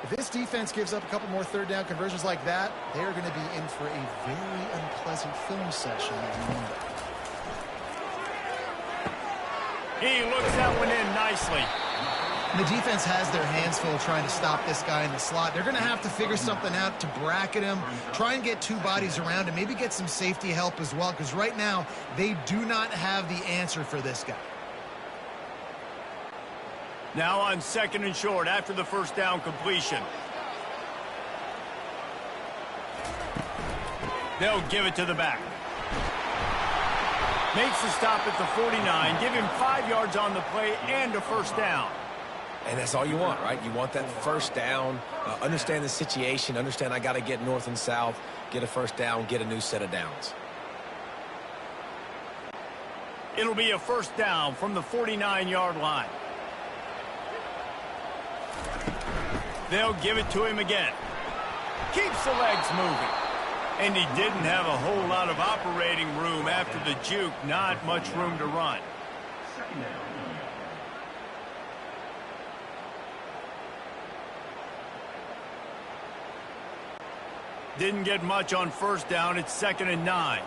If this defense gives up a couple more third down conversions like that, they're going to be in for a very unpleasant film session on Monday. He looks that one in nicely. The defense has their hands full trying to stop this guy in the slot. They're going to have to figure something out to bracket him, try and get two bodies around him, maybe get some safety help as well, because right now they do not have the answer for this guy. Now on 2nd and short after the first down completion. They'll give it to the back. Makes the stop at the 49. Give him 5 yards on the play and a first down. And that's all you want, right? You want that first down, understand the situation, understand I got to get north and south, get a first down, get a new set of downs. It'll be a first down from the 49-yard line. They'll give it to him again. Keeps the legs moving. And he didn't have a whole lot of operating room after the juke. Not much room to run. Didn't get much on first down. It's 2nd and 9.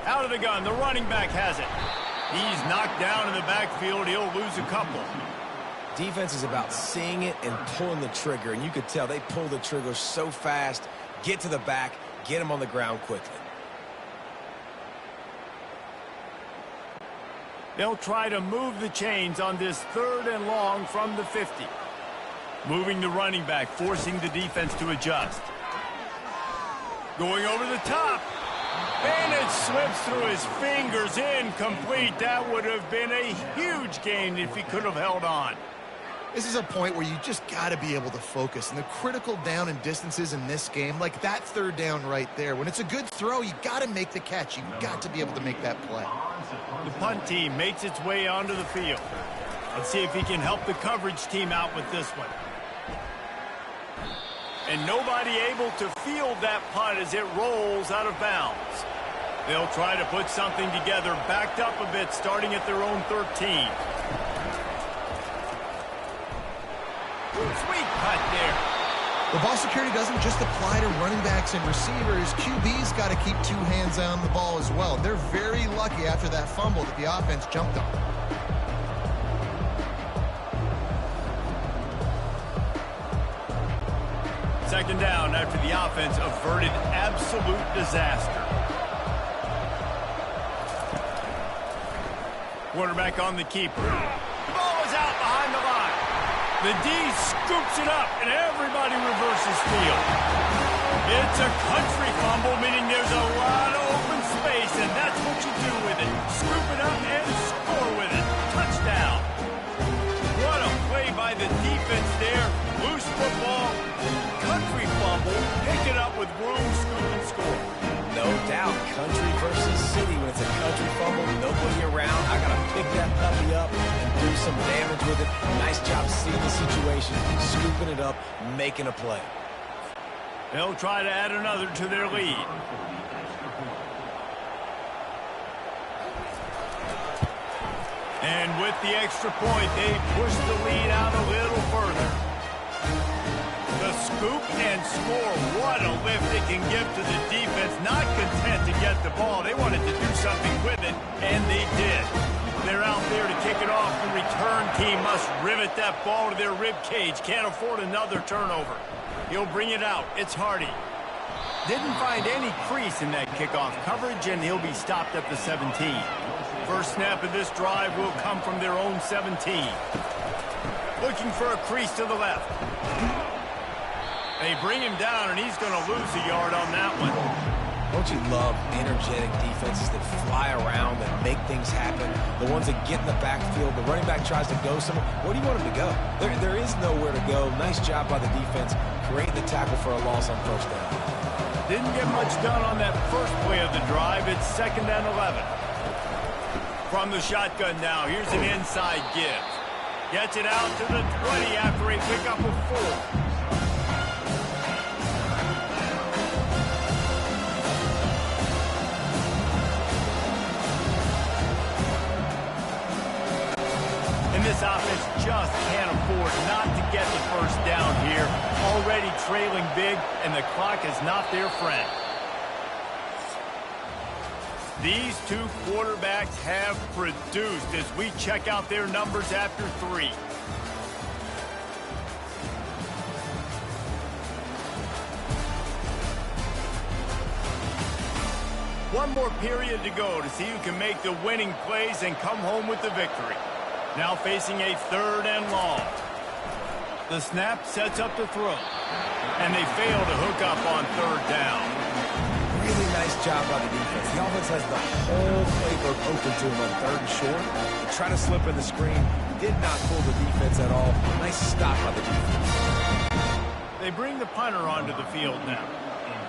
Out of the gun. The running back has it. He's knocked down in the backfield. He'll lose a couple. Defense is about seeing it and pulling the trigger. And you could tell they pull the trigger so fast, get to the back, get him on the ground quickly. They'll try to move the chains on this 3rd and long from the 50. Moving the running back, forcing the defense to adjust. Going over the top. And it slips through his fingers, incomplete. That would have been a huge gain if he could have held on. This is a point where you just got to be able to focus. And the critical down and distances in this game, like that 3rd down right there, when it's a good throw, you got to make the catch. You got to be able to make that play. The punt team makes its way onto the field. Let's see if he can help the coverage team out with this one. And nobody able to field that punt as it rolls out of bounds. They'll try to put something together, backed up a bit, starting at their own 13. Sweet cut there. The ball security doesn't just apply to running backs and receivers. QB's got to keep 2 hands on the ball as well. They're very lucky after that fumble that the offense jumped on. Second down after the offense averted absolute disaster. Quarterback on the keeper. The ball is out behind the line. The D scoops it up, and everybody reverses field. It's a country fumble, meaning there's a lot of open space, and that's what you do with it. Scoop it up and score with it. Touchdown. What a play by the defense there. Loose football. Country fumble. Pick it up with room, scoop, and score. No doubt, country versus city. When it's a country fumble, nobody around. I got to pick that puppy up and do some damage with it. Nice job seeing the situation, scooping it up, making a play. They'll try to add another to their lead. And with the extra point, they push the lead out a little further. The scoop and score. What a lift it can give to the defense. Not content to get the ball. They wanted to do something with it, and they did. They're out there to kick it off. The return team must rivet that ball to their rib cage. Can't afford another turnover. He'll bring it out. It's Hardy. Didn't find any crease in that kickoff coverage, and he'll be stopped at the 17. First snap of this drive will come from their own 17. Looking for a crease to the left. They bring him down, and he's going to lose a yard on that one. Don't you love energetic defenses that fly around and make things happen? The ones that get in the backfield, the running back tries to go somewhere. Where do you want him to go? There is nowhere to go. Nice job by the defense, creating the tackle for a loss on first down. Didn't get much done on that first play of the drive. It's 2nd and 11. From the shotgun now, here's an inside give. Gets it out to the 20 after a pickup of 4. This offense just can't afford not to get the first down here. Already trailing big, and the clock is not their friend. These two quarterbacks have produced as we check out their numbers after 3. One more period to go to see who can make the winning plays and come home with the victory. Now facing a 3rd and long. The snap sets up the throw. And they fail to hook up on 3rd down. Really nice job by the defense. The offense has the whole playbook open to him on 3rd and short. They try to slip in the screen. Did not fool the defense at all. Nice stop by the defense. They bring the punter onto the field now.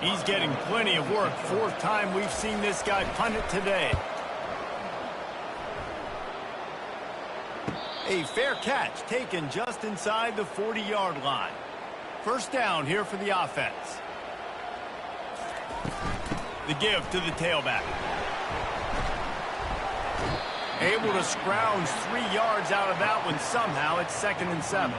He's getting plenty of work. 4th time we've seen this guy punt it today. A fair catch taken just inside the 40-yard line. 1st down here for the offense. The give to the tailback. Able to scrounge 3 yards out of that one somehow. It's 2nd and 7.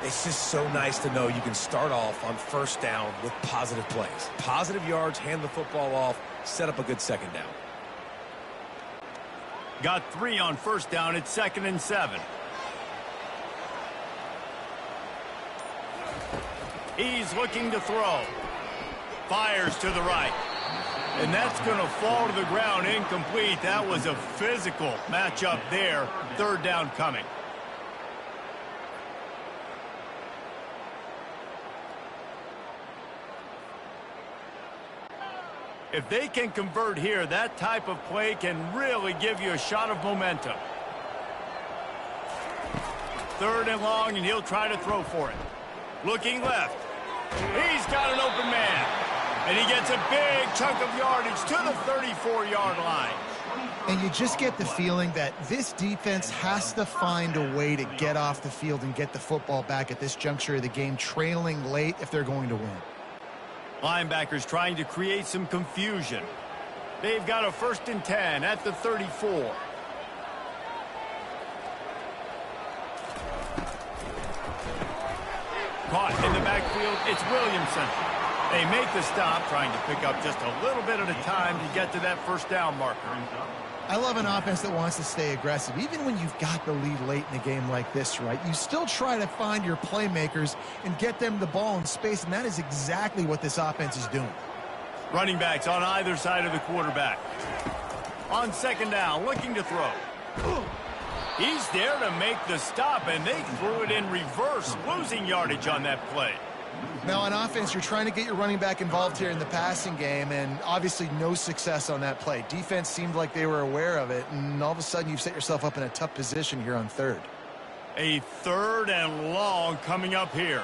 It's just so nice to know you can start off on 1st down with positive plays. Positive yards, hand the football off, set up a good 2nd down. Got 3 on 1st down. It's 2nd and 7. He's looking to throw. Fires to the right. And that's going to fall to the ground incomplete. That was a physical matchup there. 3rd down coming. If they can convert here, that type of play can really give you a shot of momentum. 3rd and long, and he'll try to throw for it. Looking left. He's got an open man. And he gets a big chunk of yardage to the 34-yard line. And you just get the feeling that this defense has to find a way to get off the field and get the football back at this juncture of the game, trailing late if they're going to win. Linebackers trying to create some confusion. They've got a 1st and 10 at the 34. Caught in the backfield, it's Williamson. They make the stop, trying to pick up just a little bit at a time to get to that 1st down marker. I love an offense that wants to stay aggressive. Even when you've got the lead late in a game like this, right, you still try to find your playmakers and get them the ball in space, and that is exactly what this offense is doing. Running backs on either side of the quarterback. On 2nd down, looking to throw. He's there to make the stop, and they threw it in reverse, losing yardage on that play. Now, on offense, you're trying to get your running back involved here in the passing game, and obviously no success on that play. Defense seemed like they were aware of it, and all of a sudden you've set yourself up in a tough position here on 3rd. A 3rd and long coming up here.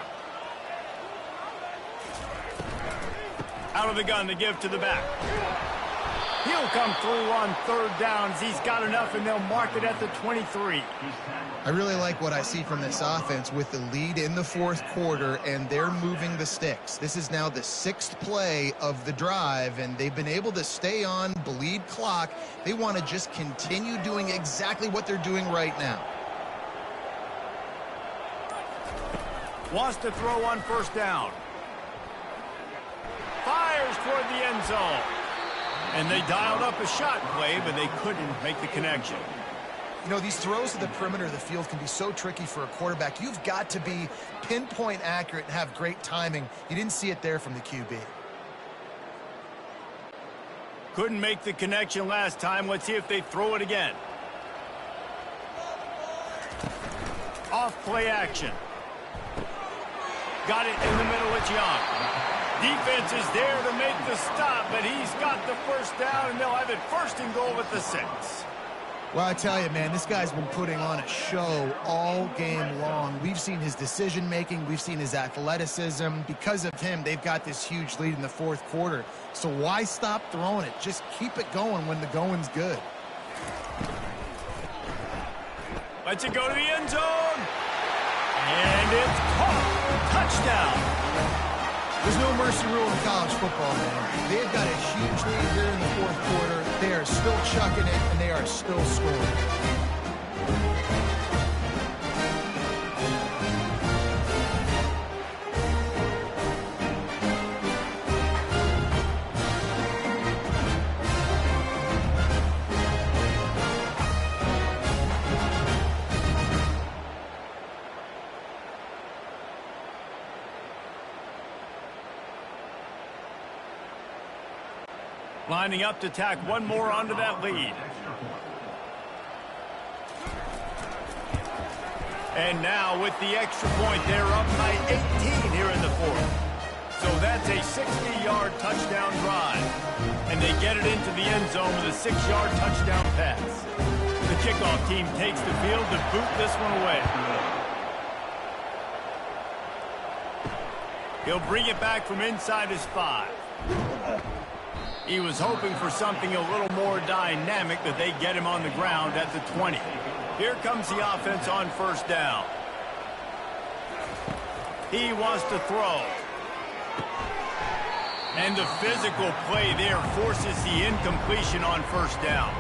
Out of the gun, the give to the back. He'll come through on 3rd downs. He's got enough, and they'll mark it at the 23. I really like what I see from this offense with the lead in the 4th quarter, and they're moving the sticks. This is now the 6th play of the drive, and they've been able to stay on bleed clock. They want to just continue doing exactly what they're doing right now. Wants to throw on 1st down. Fires toward the end zone. And they dialed up a shot play, but they couldn't make the connection. You know, these throws to the perimeter of the field can be so tricky for a quarterback. You've got to be pinpoint accurate and have great timing. You didn't see it there from the QB. Couldn't make the connection last time. Let's see if they throw it again. Off play action. Got it in the middle. It's Young. Defense is there to make the stop, but he's got the 1st down, and they'll have it 1st and goal at the 6. Well, I tell you, man, this guy's been putting on a show all game long. We've seen his decision-making. We've seen his athleticism. Because of him, they've got this huge lead in the 4th quarter. So why stop throwing it? Just keep it going when the going's good. Lets it go to the end zone. And it's caught. Touchdown. There's no mercy rule in college football, man. They've got a huge lead here in the 4th quarter. They are still chucking it, and they are still scoring. Lining up to tack one more onto that lead. And now with the extra point, they're up by 18 here in the fourth. So that's a 60-yard touchdown drive. And they get it into the end zone with a 6-yard touchdown pass. The kickoff team takes the field to boot this one away. He'll bring it back from inside his 5. He was hoping for something a little more dynamic, but they get him on the ground at the 20. Here comes the offense on first down. He wants to throw. And the physical play there forces the incompletion on first down.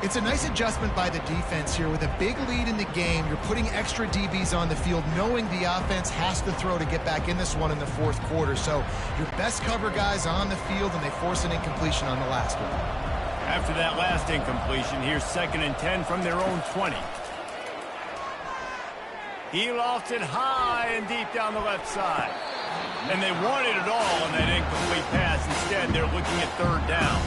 It's a nice adjustment by the defense here. With a big lead in the game, you're putting extra DBs on the field, knowing the offense has to throw to get back in this one in the fourth quarter. So your best cover guys on the field, and they force an incompletion on the last one. After that last incompletion, here's 2nd and 10 from their own 20. He lofts it high and deep down the left side. And they wanted it all on that incomplete pass. Instead, they're looking at 3rd down.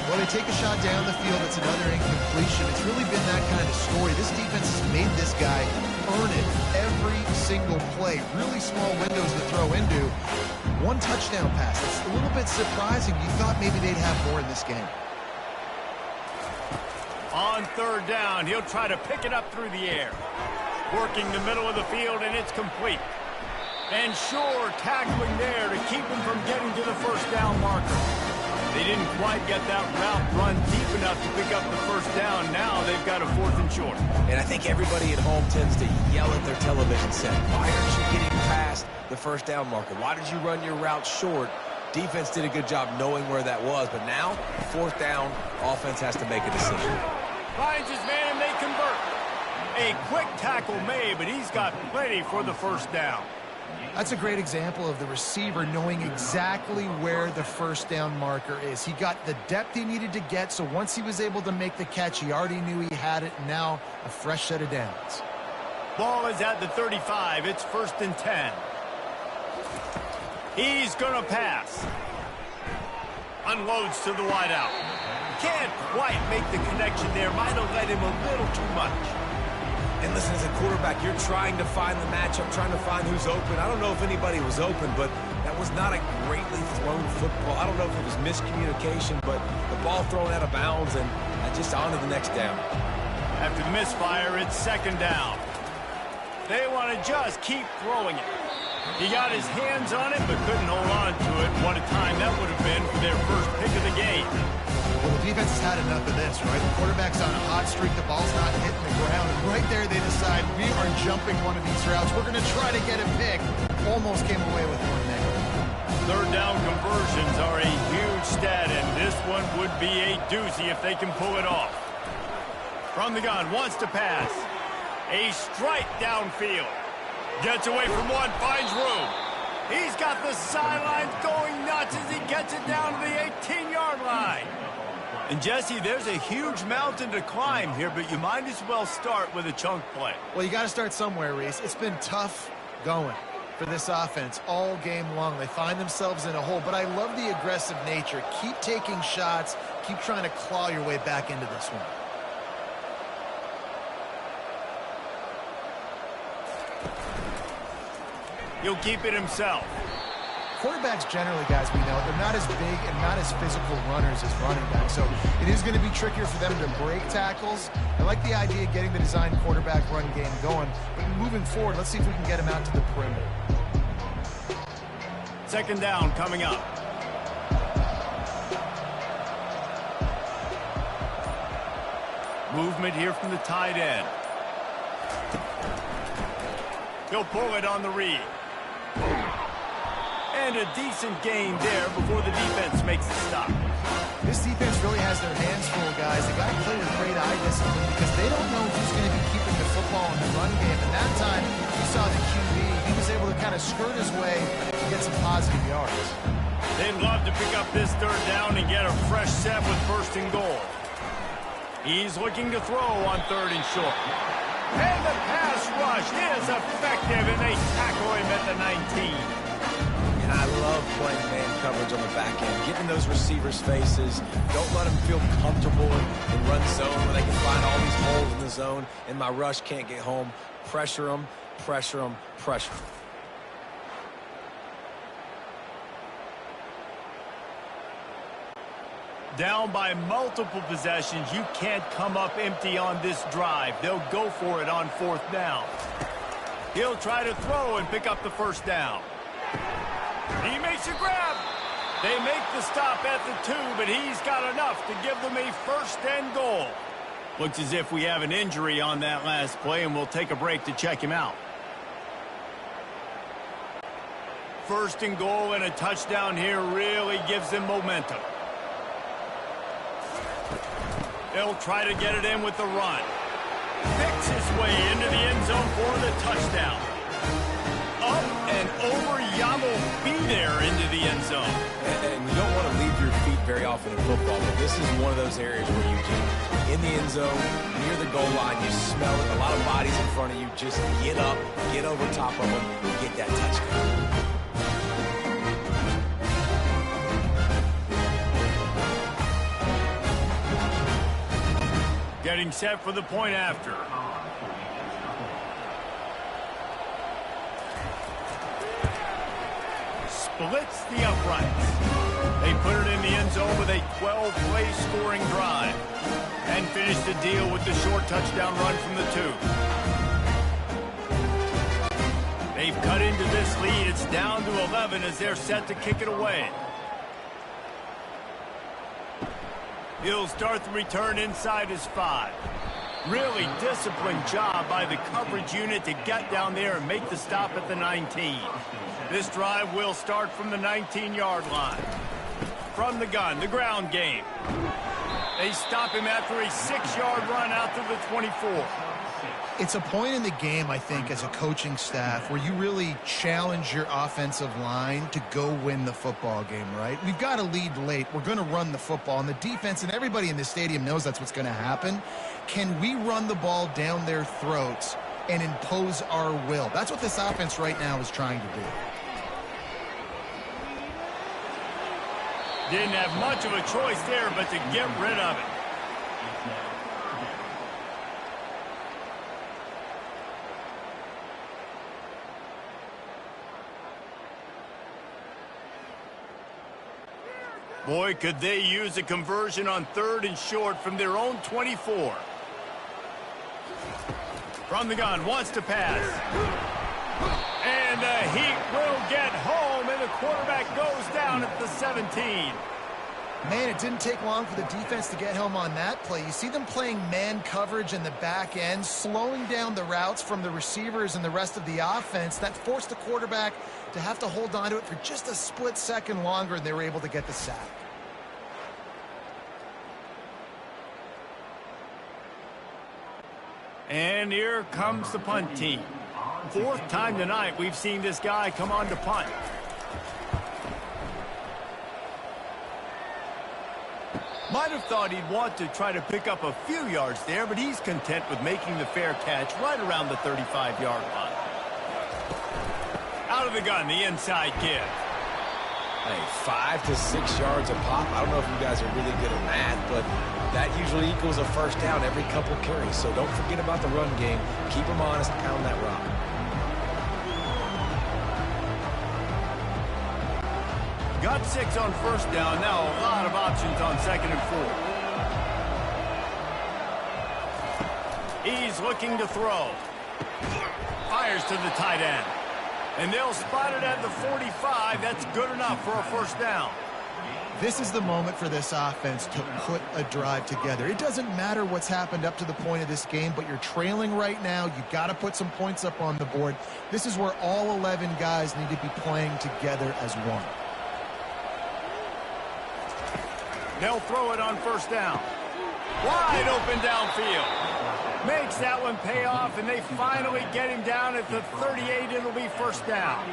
Well, they take a shot down the field. It's another incompletion. It's really been that kind of story. This defense has made this guy earn it every single play. Really small windows to throw into. One touchdown pass. It's a little bit surprising. You thought maybe they'd have more in this game. On 3rd down, he'll try to pick it up through the air. Working the middle of the field, and it's complete. And sure, tackling there to keep him from getting to the first down marker. They didn't quite get that route run deep enough to pick up the first down. Now they've got a 4th and short. And I think everybody at home tends to yell at their television set. Why aren't you getting past the first down marker? Why did you run your route short? Defense did a good job knowing where that was. But now, 4th down, offense has to make a decision. Finds his man, and they convert. A quick tackle made, but he's got plenty for the first down. That's a great example of the receiver knowing exactly where the first down marker is. He got the depth he needed to get, so once he was able to make the catch, he already knew he had it, and now a fresh set of downs. Ball is at the 35. It's 1st and 10. He's going to pass. Unloads to the wideout. Can't quite make the connection there. Might have led him a little too much. And listen, as a quarterback, you're trying to find the matchup, trying to find who's open. I don't know if anybody was open, but that was not a greatly thrown football. I don't know if it was miscommunication, but the ball thrown out of bounds and just on to the next down. After the misfire, it's 2nd down. They want to just keep throwing it. He got his hands on it, but couldn't hold on to it. What a time that would have been for their first pick of the game. Well, the defense has had enough of this, right? The quarterback's on a hot streak. The ball's not hitting the ground. And right there, they decide, we are jumping one of these routes. We're going to try to get a pick. Almost came away with one there. 3rd down conversions are a huge stat, and this one would be a doozy if they can pull it off. From the gun, wants to pass. A strike downfield. Gets away from one, finds room. He's got the sidelines going nuts as he gets it down to the 18-yard line. And, Jesse, there's a huge mountain to climb here, but you might as well start with a chunk play. Well, you got to start somewhere, Reese. It's been tough going for this offense all game long. They find themselves in a hole, but I love the aggressive nature. Keep taking shots. Keep trying to claw your way back into this one. He'll keep it himself. Quarterbacks generally, guys, we know, they're not as big and not as physical runners as running backs. So it is going to be trickier for them to break tackles. I like the idea of getting the design quarterback run game going. But moving forward, let's see if we can get him out to the perimeter. 2nd down coming up. Movement here from the tight end. He'll pull it on the read. And a decent gain there before the defense makes the stop. This defense really has their hands full, guys. They got to play with great eye discipline because they don't know who's going to be keeping the football in the run game. And that time, you saw the QB. He was able to kind of skirt his way to get some positive yards. They'd love to pick up this 3rd down and get a fresh set with 1st and goal. He's looking to throw on 3rd and short. And the pass rush is effective, and they tackle him at the 19. And I love playing man coverage on the back end, getting those receivers' faces. Don't let them feel comfortable and run zone where they can find all these holes in the zone, and my rush can't get home. Pressure them, pressure them, pressure them. Down by multiple possessions, you can't come up empty on this drive. They'll go for it on 4th down. He'll try to throw and pick up the 1st down. He makes a grab. They make the stop at the 2, but he's got enough to give them a 1st and goal. Looks as if we have an injury on that last play, and we'll take a break to check him out. 1st and goal and a touchdown here really gives them momentum. They'll try to get it in with the run. Picks his way into the end zone for the touchdown. Up and over, Yamo be there into the end zone. And you don't want to leave your feet very often in football, but this is one of those areas where you can, in the end zone, near the goal line, you smell it, a lot of bodies in front of you, just get up, get over top of them, and get that touchdown. Getting set for the point after. Splits the uprights. They put it in the end zone with a 12-play scoring drive. And finish the deal with the short touchdown run from the 2. They've cut into this lead. It's down to 11 as they're set to kick it away. He'll start the return inside his 5. Really disciplined job by the coverage unit to get down there and make the stop at the 19. This drive will start from the 19-yard line. From the gun, the ground game. They stop him after a 6-yard run out to the 24. It's a point in the game, I think, as a coaching staff where you really challenge your offensive line to go win the football game, right? We've got to lead late. We're going to run the football. And the defense and everybody in the stadium knows that's what's going to happen. Can we run the ball down their throats and impose our will? That's what this offense right now is trying to do. Didn't have much of a choice there but to get rid of it. Boy, could they use a conversion on 3rd and short from their own 24. From the gun, wants to pass. And the Heat will get home, and the quarterback goes down at the 17. Man, it didn't take long for the defense to get home on that play. You see them playing man coverage in the back end, slowing down the routes from the receivers and the rest of the offense. That forced the quarterback to have to hold on to it for just a split second longer, and they were able to get the sack. And here comes the punt team. 4th time tonight we've seen this guy come on to punt. Might have thought he'd want to try to pick up a few yards there, but he's content with making the fair catch right around the 35-yard line. Out of the gun, the inside give. Hey, 5 to 6 yards a pop. I don't know if you guys are really good at math, but that usually equals a 1st down every couple carries. So don't forget about the run game. Keep them honest, pound that rock. Got 6 on 1st down. Now a lot of options on 2nd and 4. He's looking to throw. Fires to the tight end. And they'll spot it at the 45. That's good enough for a 1st down. This is the moment for this offense to put a drive together. It doesn't matter what's happened up to the point of this game, but you're trailing right now. You've got to put some points up on the board. This is where all 11 guys need to be playing together as one. They'll throw it on 1st down. Wide open downfield. Makes that one pay off, and they finally get him down at the 38. It'll be 1st down.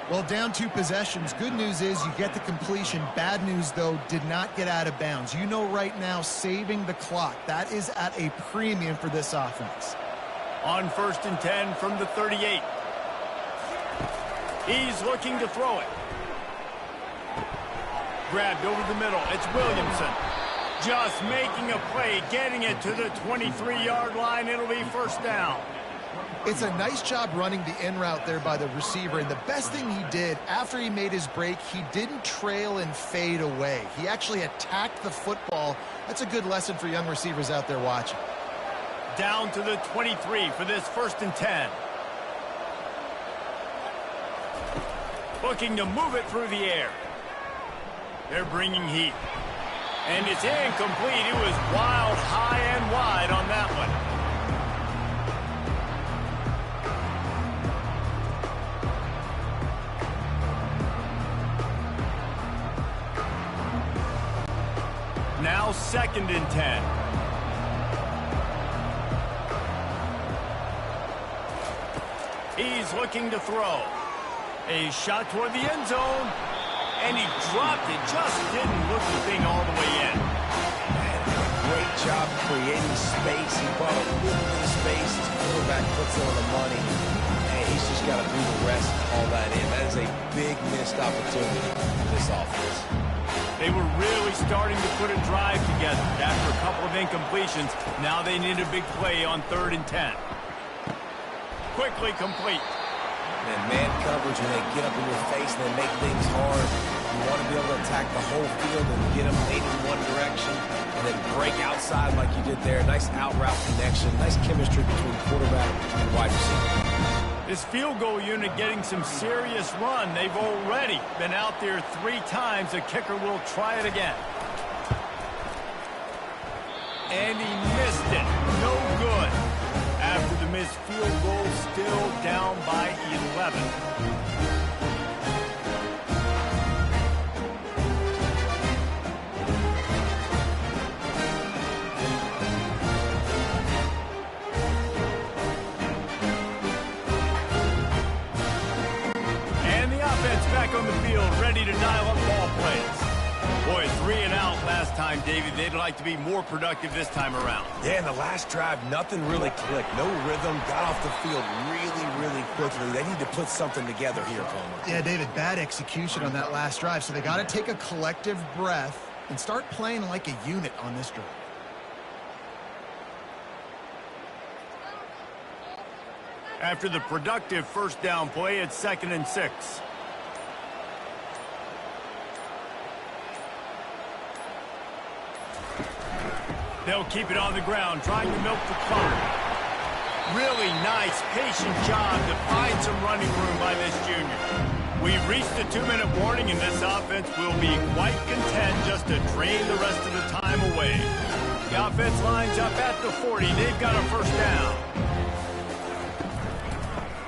Well, down 2 possessions. Good news is you get the completion. Bad news, though, did not get out of bounds. You know right now, saving the clock. That is at a premium for this offense. On 1st and 10 from the 38. He's looking to throw it. grabbed over the middle. It's Williamson. Just making a play, getting it to the 23-yard line. It'll be first down. It's a nice job running the in route there by the receiver, and the best thing he did after he made his break, he didn't trail and fade away. He actually attacked the football. That's a good lesson for young receivers out there watching. Down to the 23 for this 1st and 10. Looking to move it through the air. They're bringing heat. And it's incomplete. It was wild, high and wide on that one. Now 2nd and 10. He's looking to throw. A shot toward the end zone. And he dropped it. Just didn't look the thing all the way in. Great job creating space. He brought a little bit of space. His quarterback puts it on the money. And he's just got to do the rest and haul that in. That is a big missed opportunity for this offense. They were really starting to put a drive together after a couple of incompletions. Now they need a big play on 3rd and 10. Quickly complete. And man coverage, when they get up in your face and they make things hard, you want to be able to attack the whole field and get them leaning one direction and then break outside like you did there. Nice out route connection, nice chemistry between quarterback and wide receiver. This field goal unit getting some serious run. They've already been out there 3 times. The kicker will try it again. And he missed it. No good. After the missed field goal, still down by 11. And the offense back on the field, ready to dial up ball plays. Boy, 3 and out last time, David. They'd like to be more productive this time around. Yeah, in the last drive, nothing really clicked. No rhythm, got off the field really quickly. They need to put something together here, Palmer. Yeah, David, bad execution on that last drive, so they got to take a collective breath and start playing like a unit on this drive. After the productive first down play, it's 2nd and 6. They'll keep it on the ground, trying to milk the clock. Really nice, patient job to find some running room by this junior. We've reached the 2-minute warning, and this offense will be quite content just to drain the rest of the time away. The offense lines up at the 40. They've got a first down.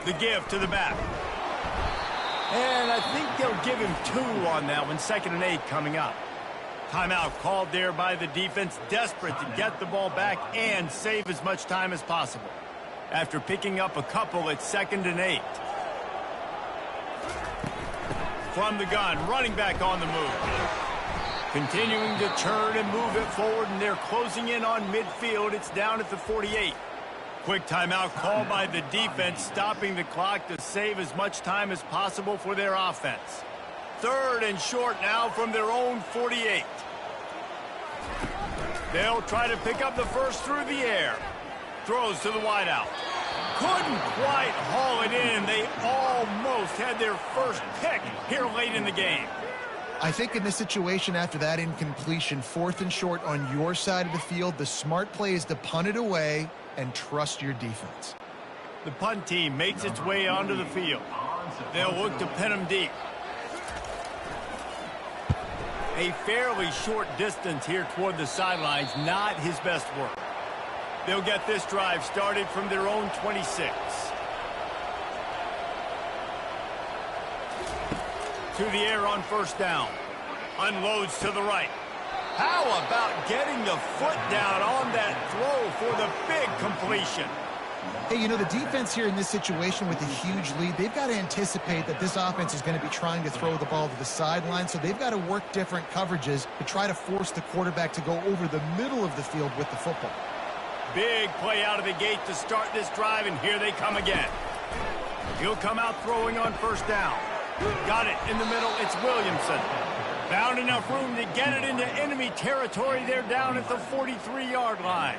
The give to the back. And I think they'll give him 2 on that one. 2nd and 8 coming up. Timeout called there by the defense, desperate to get the ball back and save as much time as possible. After picking up a couple, it's 2nd and 8. From the gun, running back on the move. Continuing to turn and move it forward, and they're closing in on midfield. It's down at the 48. Quick timeout called by the defense, stopping the clock to save as much time as possible for their offense. 3rd and short now from their own 48. They'll try to pick up the first through the air. Throws to the wideout. Couldn't quite haul it in. They almost had their first pick here late in the game. I think in this situation after that incompletion, 4th and short on your side of the field, the smart play is to punt it away and trust your defense. The punt team makes its way onto the field. They'll look to pin them deep. A fairly short distance here toward the sidelines, not his best work. They'll get this drive started from their own 26. To the air on first down. Unloads to the right. How about getting the foot down on that throw for the big completion? Hey, you know, the defense here in this situation with a huge lead, they've got to anticipate that this offense is going to be trying to throw the ball to the sideline, so they've got to work different coverages to try to force the quarterback to go over the middle of the field with the football. Big play out of the gate to start this drive, and here they come again. He'll come out throwing on first down. Got it in the middle. It's Williamson. Found enough room to get it into enemy territory there down at the 43-yard line.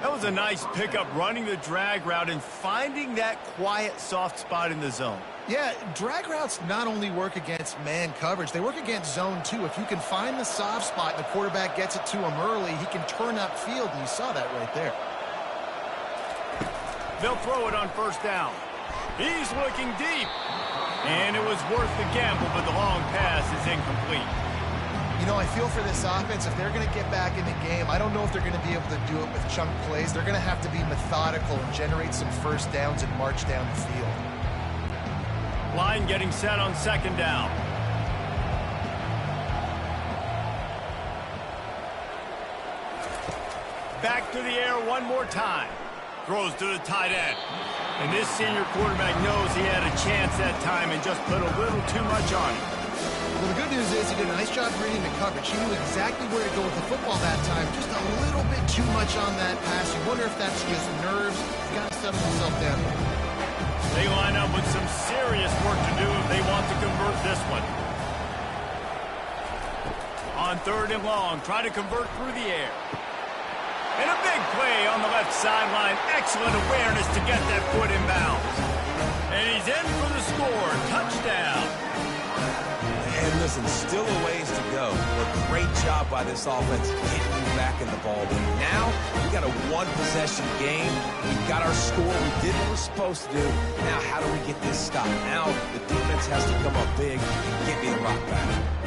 That was a nice pickup, running the drag route and finding that quiet, soft spot in the zone. Yeah, drag routes not only work against man coverage, they work against zone too. If you can find the soft spot and the quarterback gets it to him early, he can turn upfield, and you saw that right there. They'll throw it on first down. He's looking deep. And it was worth the gamble, but the long pass is incomplete. You know, I feel for this offense, if they're going to get back in the game, I don't know if they're going to be able to do it with chunk plays. They're going to have to be methodical and generate some first downs and march down the field. Line getting set on second down. Back to the air one more time. Throws to the tight end. And this senior quarterback knows he had a chance that time and just put a little too much on it. Well, the good news is he did a nice job reading the coverage. He knew exactly where to go with the football that time. Just a little bit too much on that pass. You wonder if that's just nerves. He's got to settle himself down. They line up with some serious work to do if they want to convert this one. On third and long, try to convert through the air. And a big play on the left sideline. Excellent awareness to get that foot in bounds. And he's in for the score. Touchdown. And listen, still a ways to go. But great job by this offense getting you back in the ball game. Now, we got a one-possession game. We got our score. We did what we're supposed to do. Now, how do we get this stopped? Now, the defense has to come up big and get me the rock back.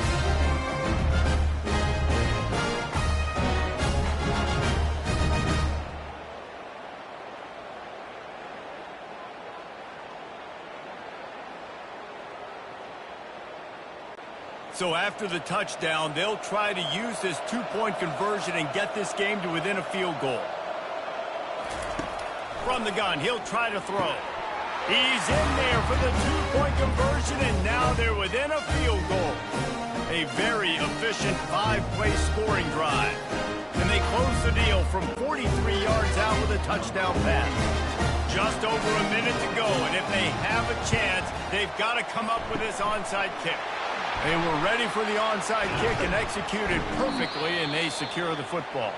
So after the touchdown, they'll try to use this two-point conversion and get this game to within a field goal. From the gun, he'll try to throw. He's in there for the two-point conversion, and now they're within a field goal. A very efficient five-play scoring drive. And they close the deal from 43 yards out with a touchdown pass. Just over a minute to go, and if they have a chance, they've got to come up with this onside kick. They were ready for the onside kick and executed perfectly, and they secure the football.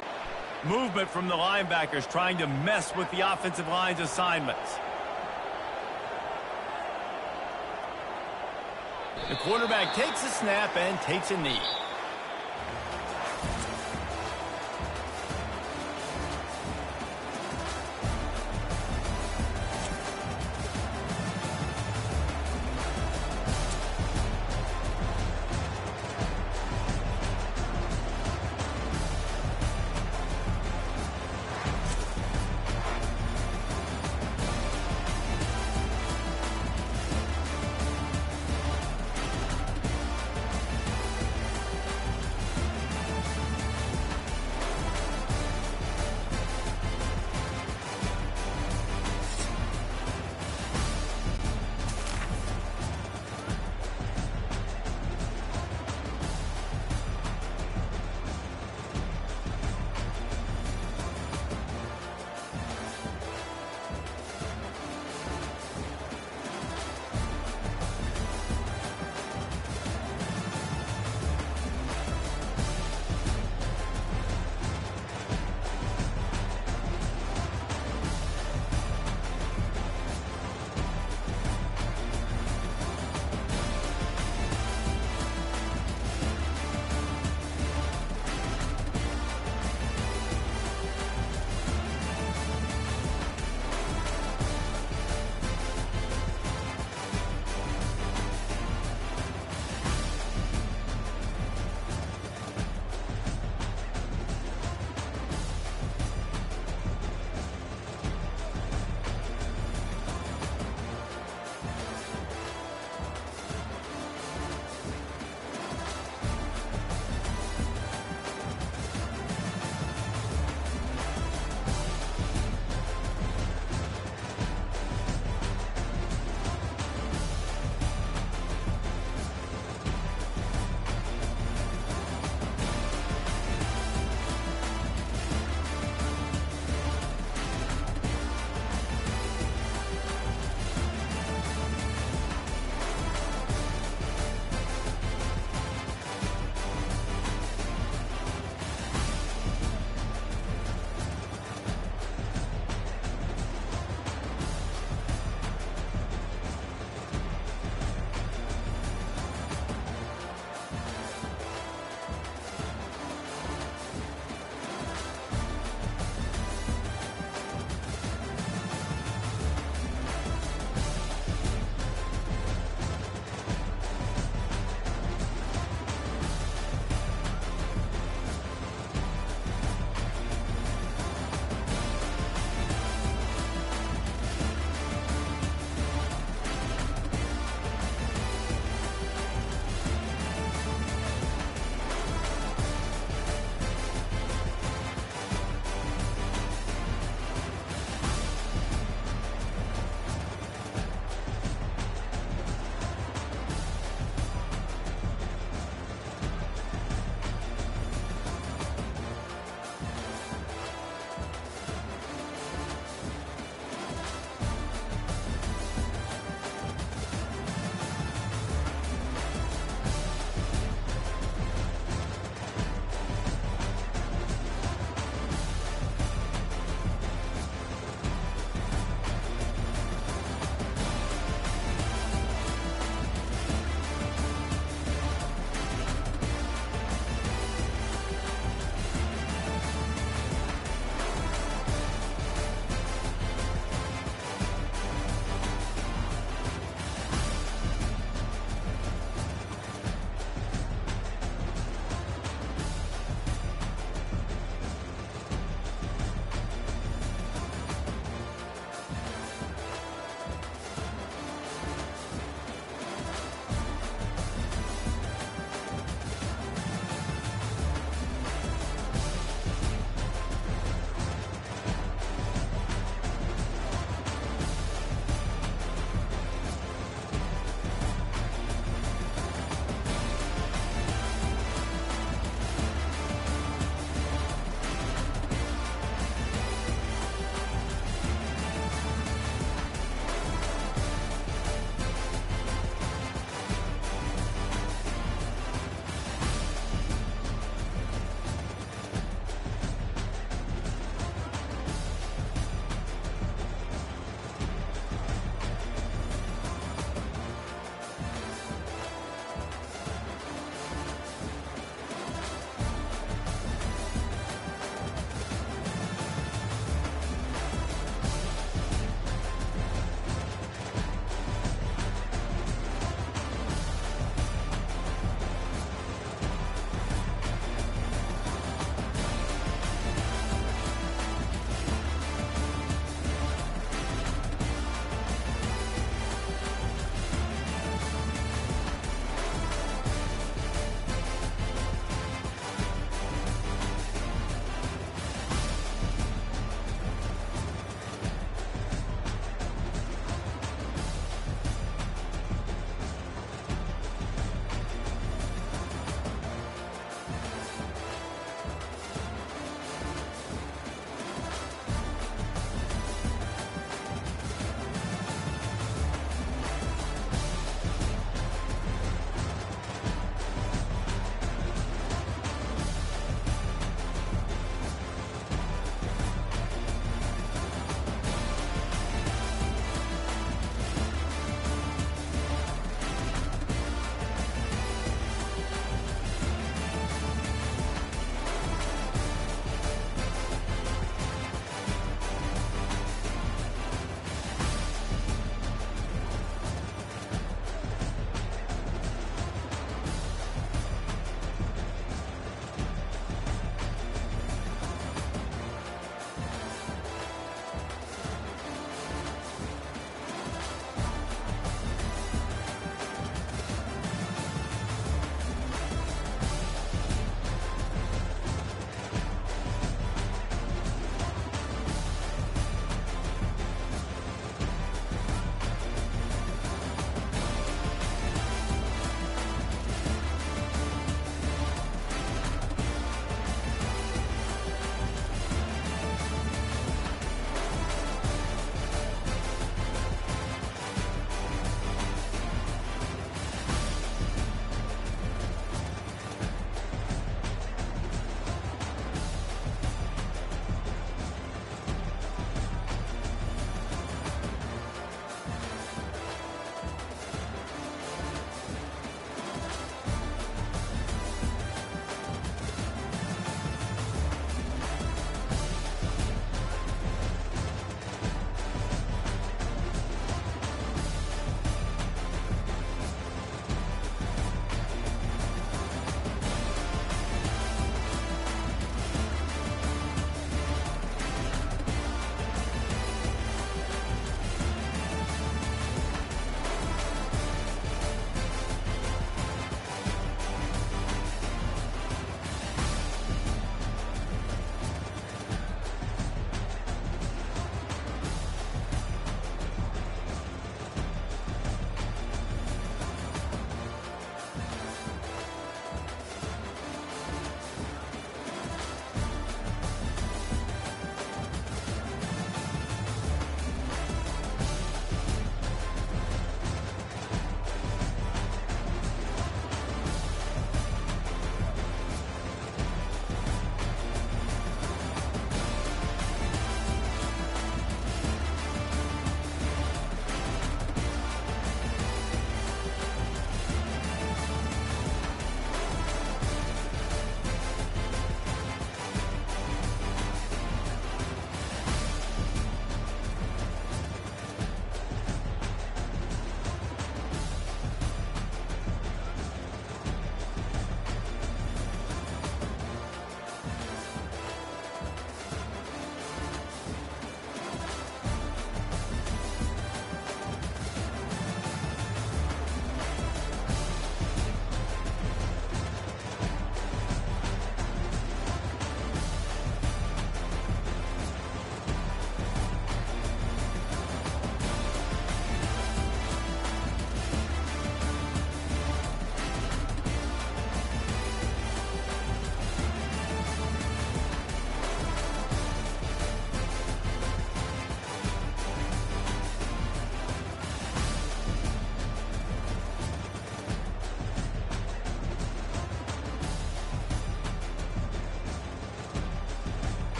Movement from the linebackers trying to mess with the offensive line's assignments. The quarterback takes a snap and takes a knee.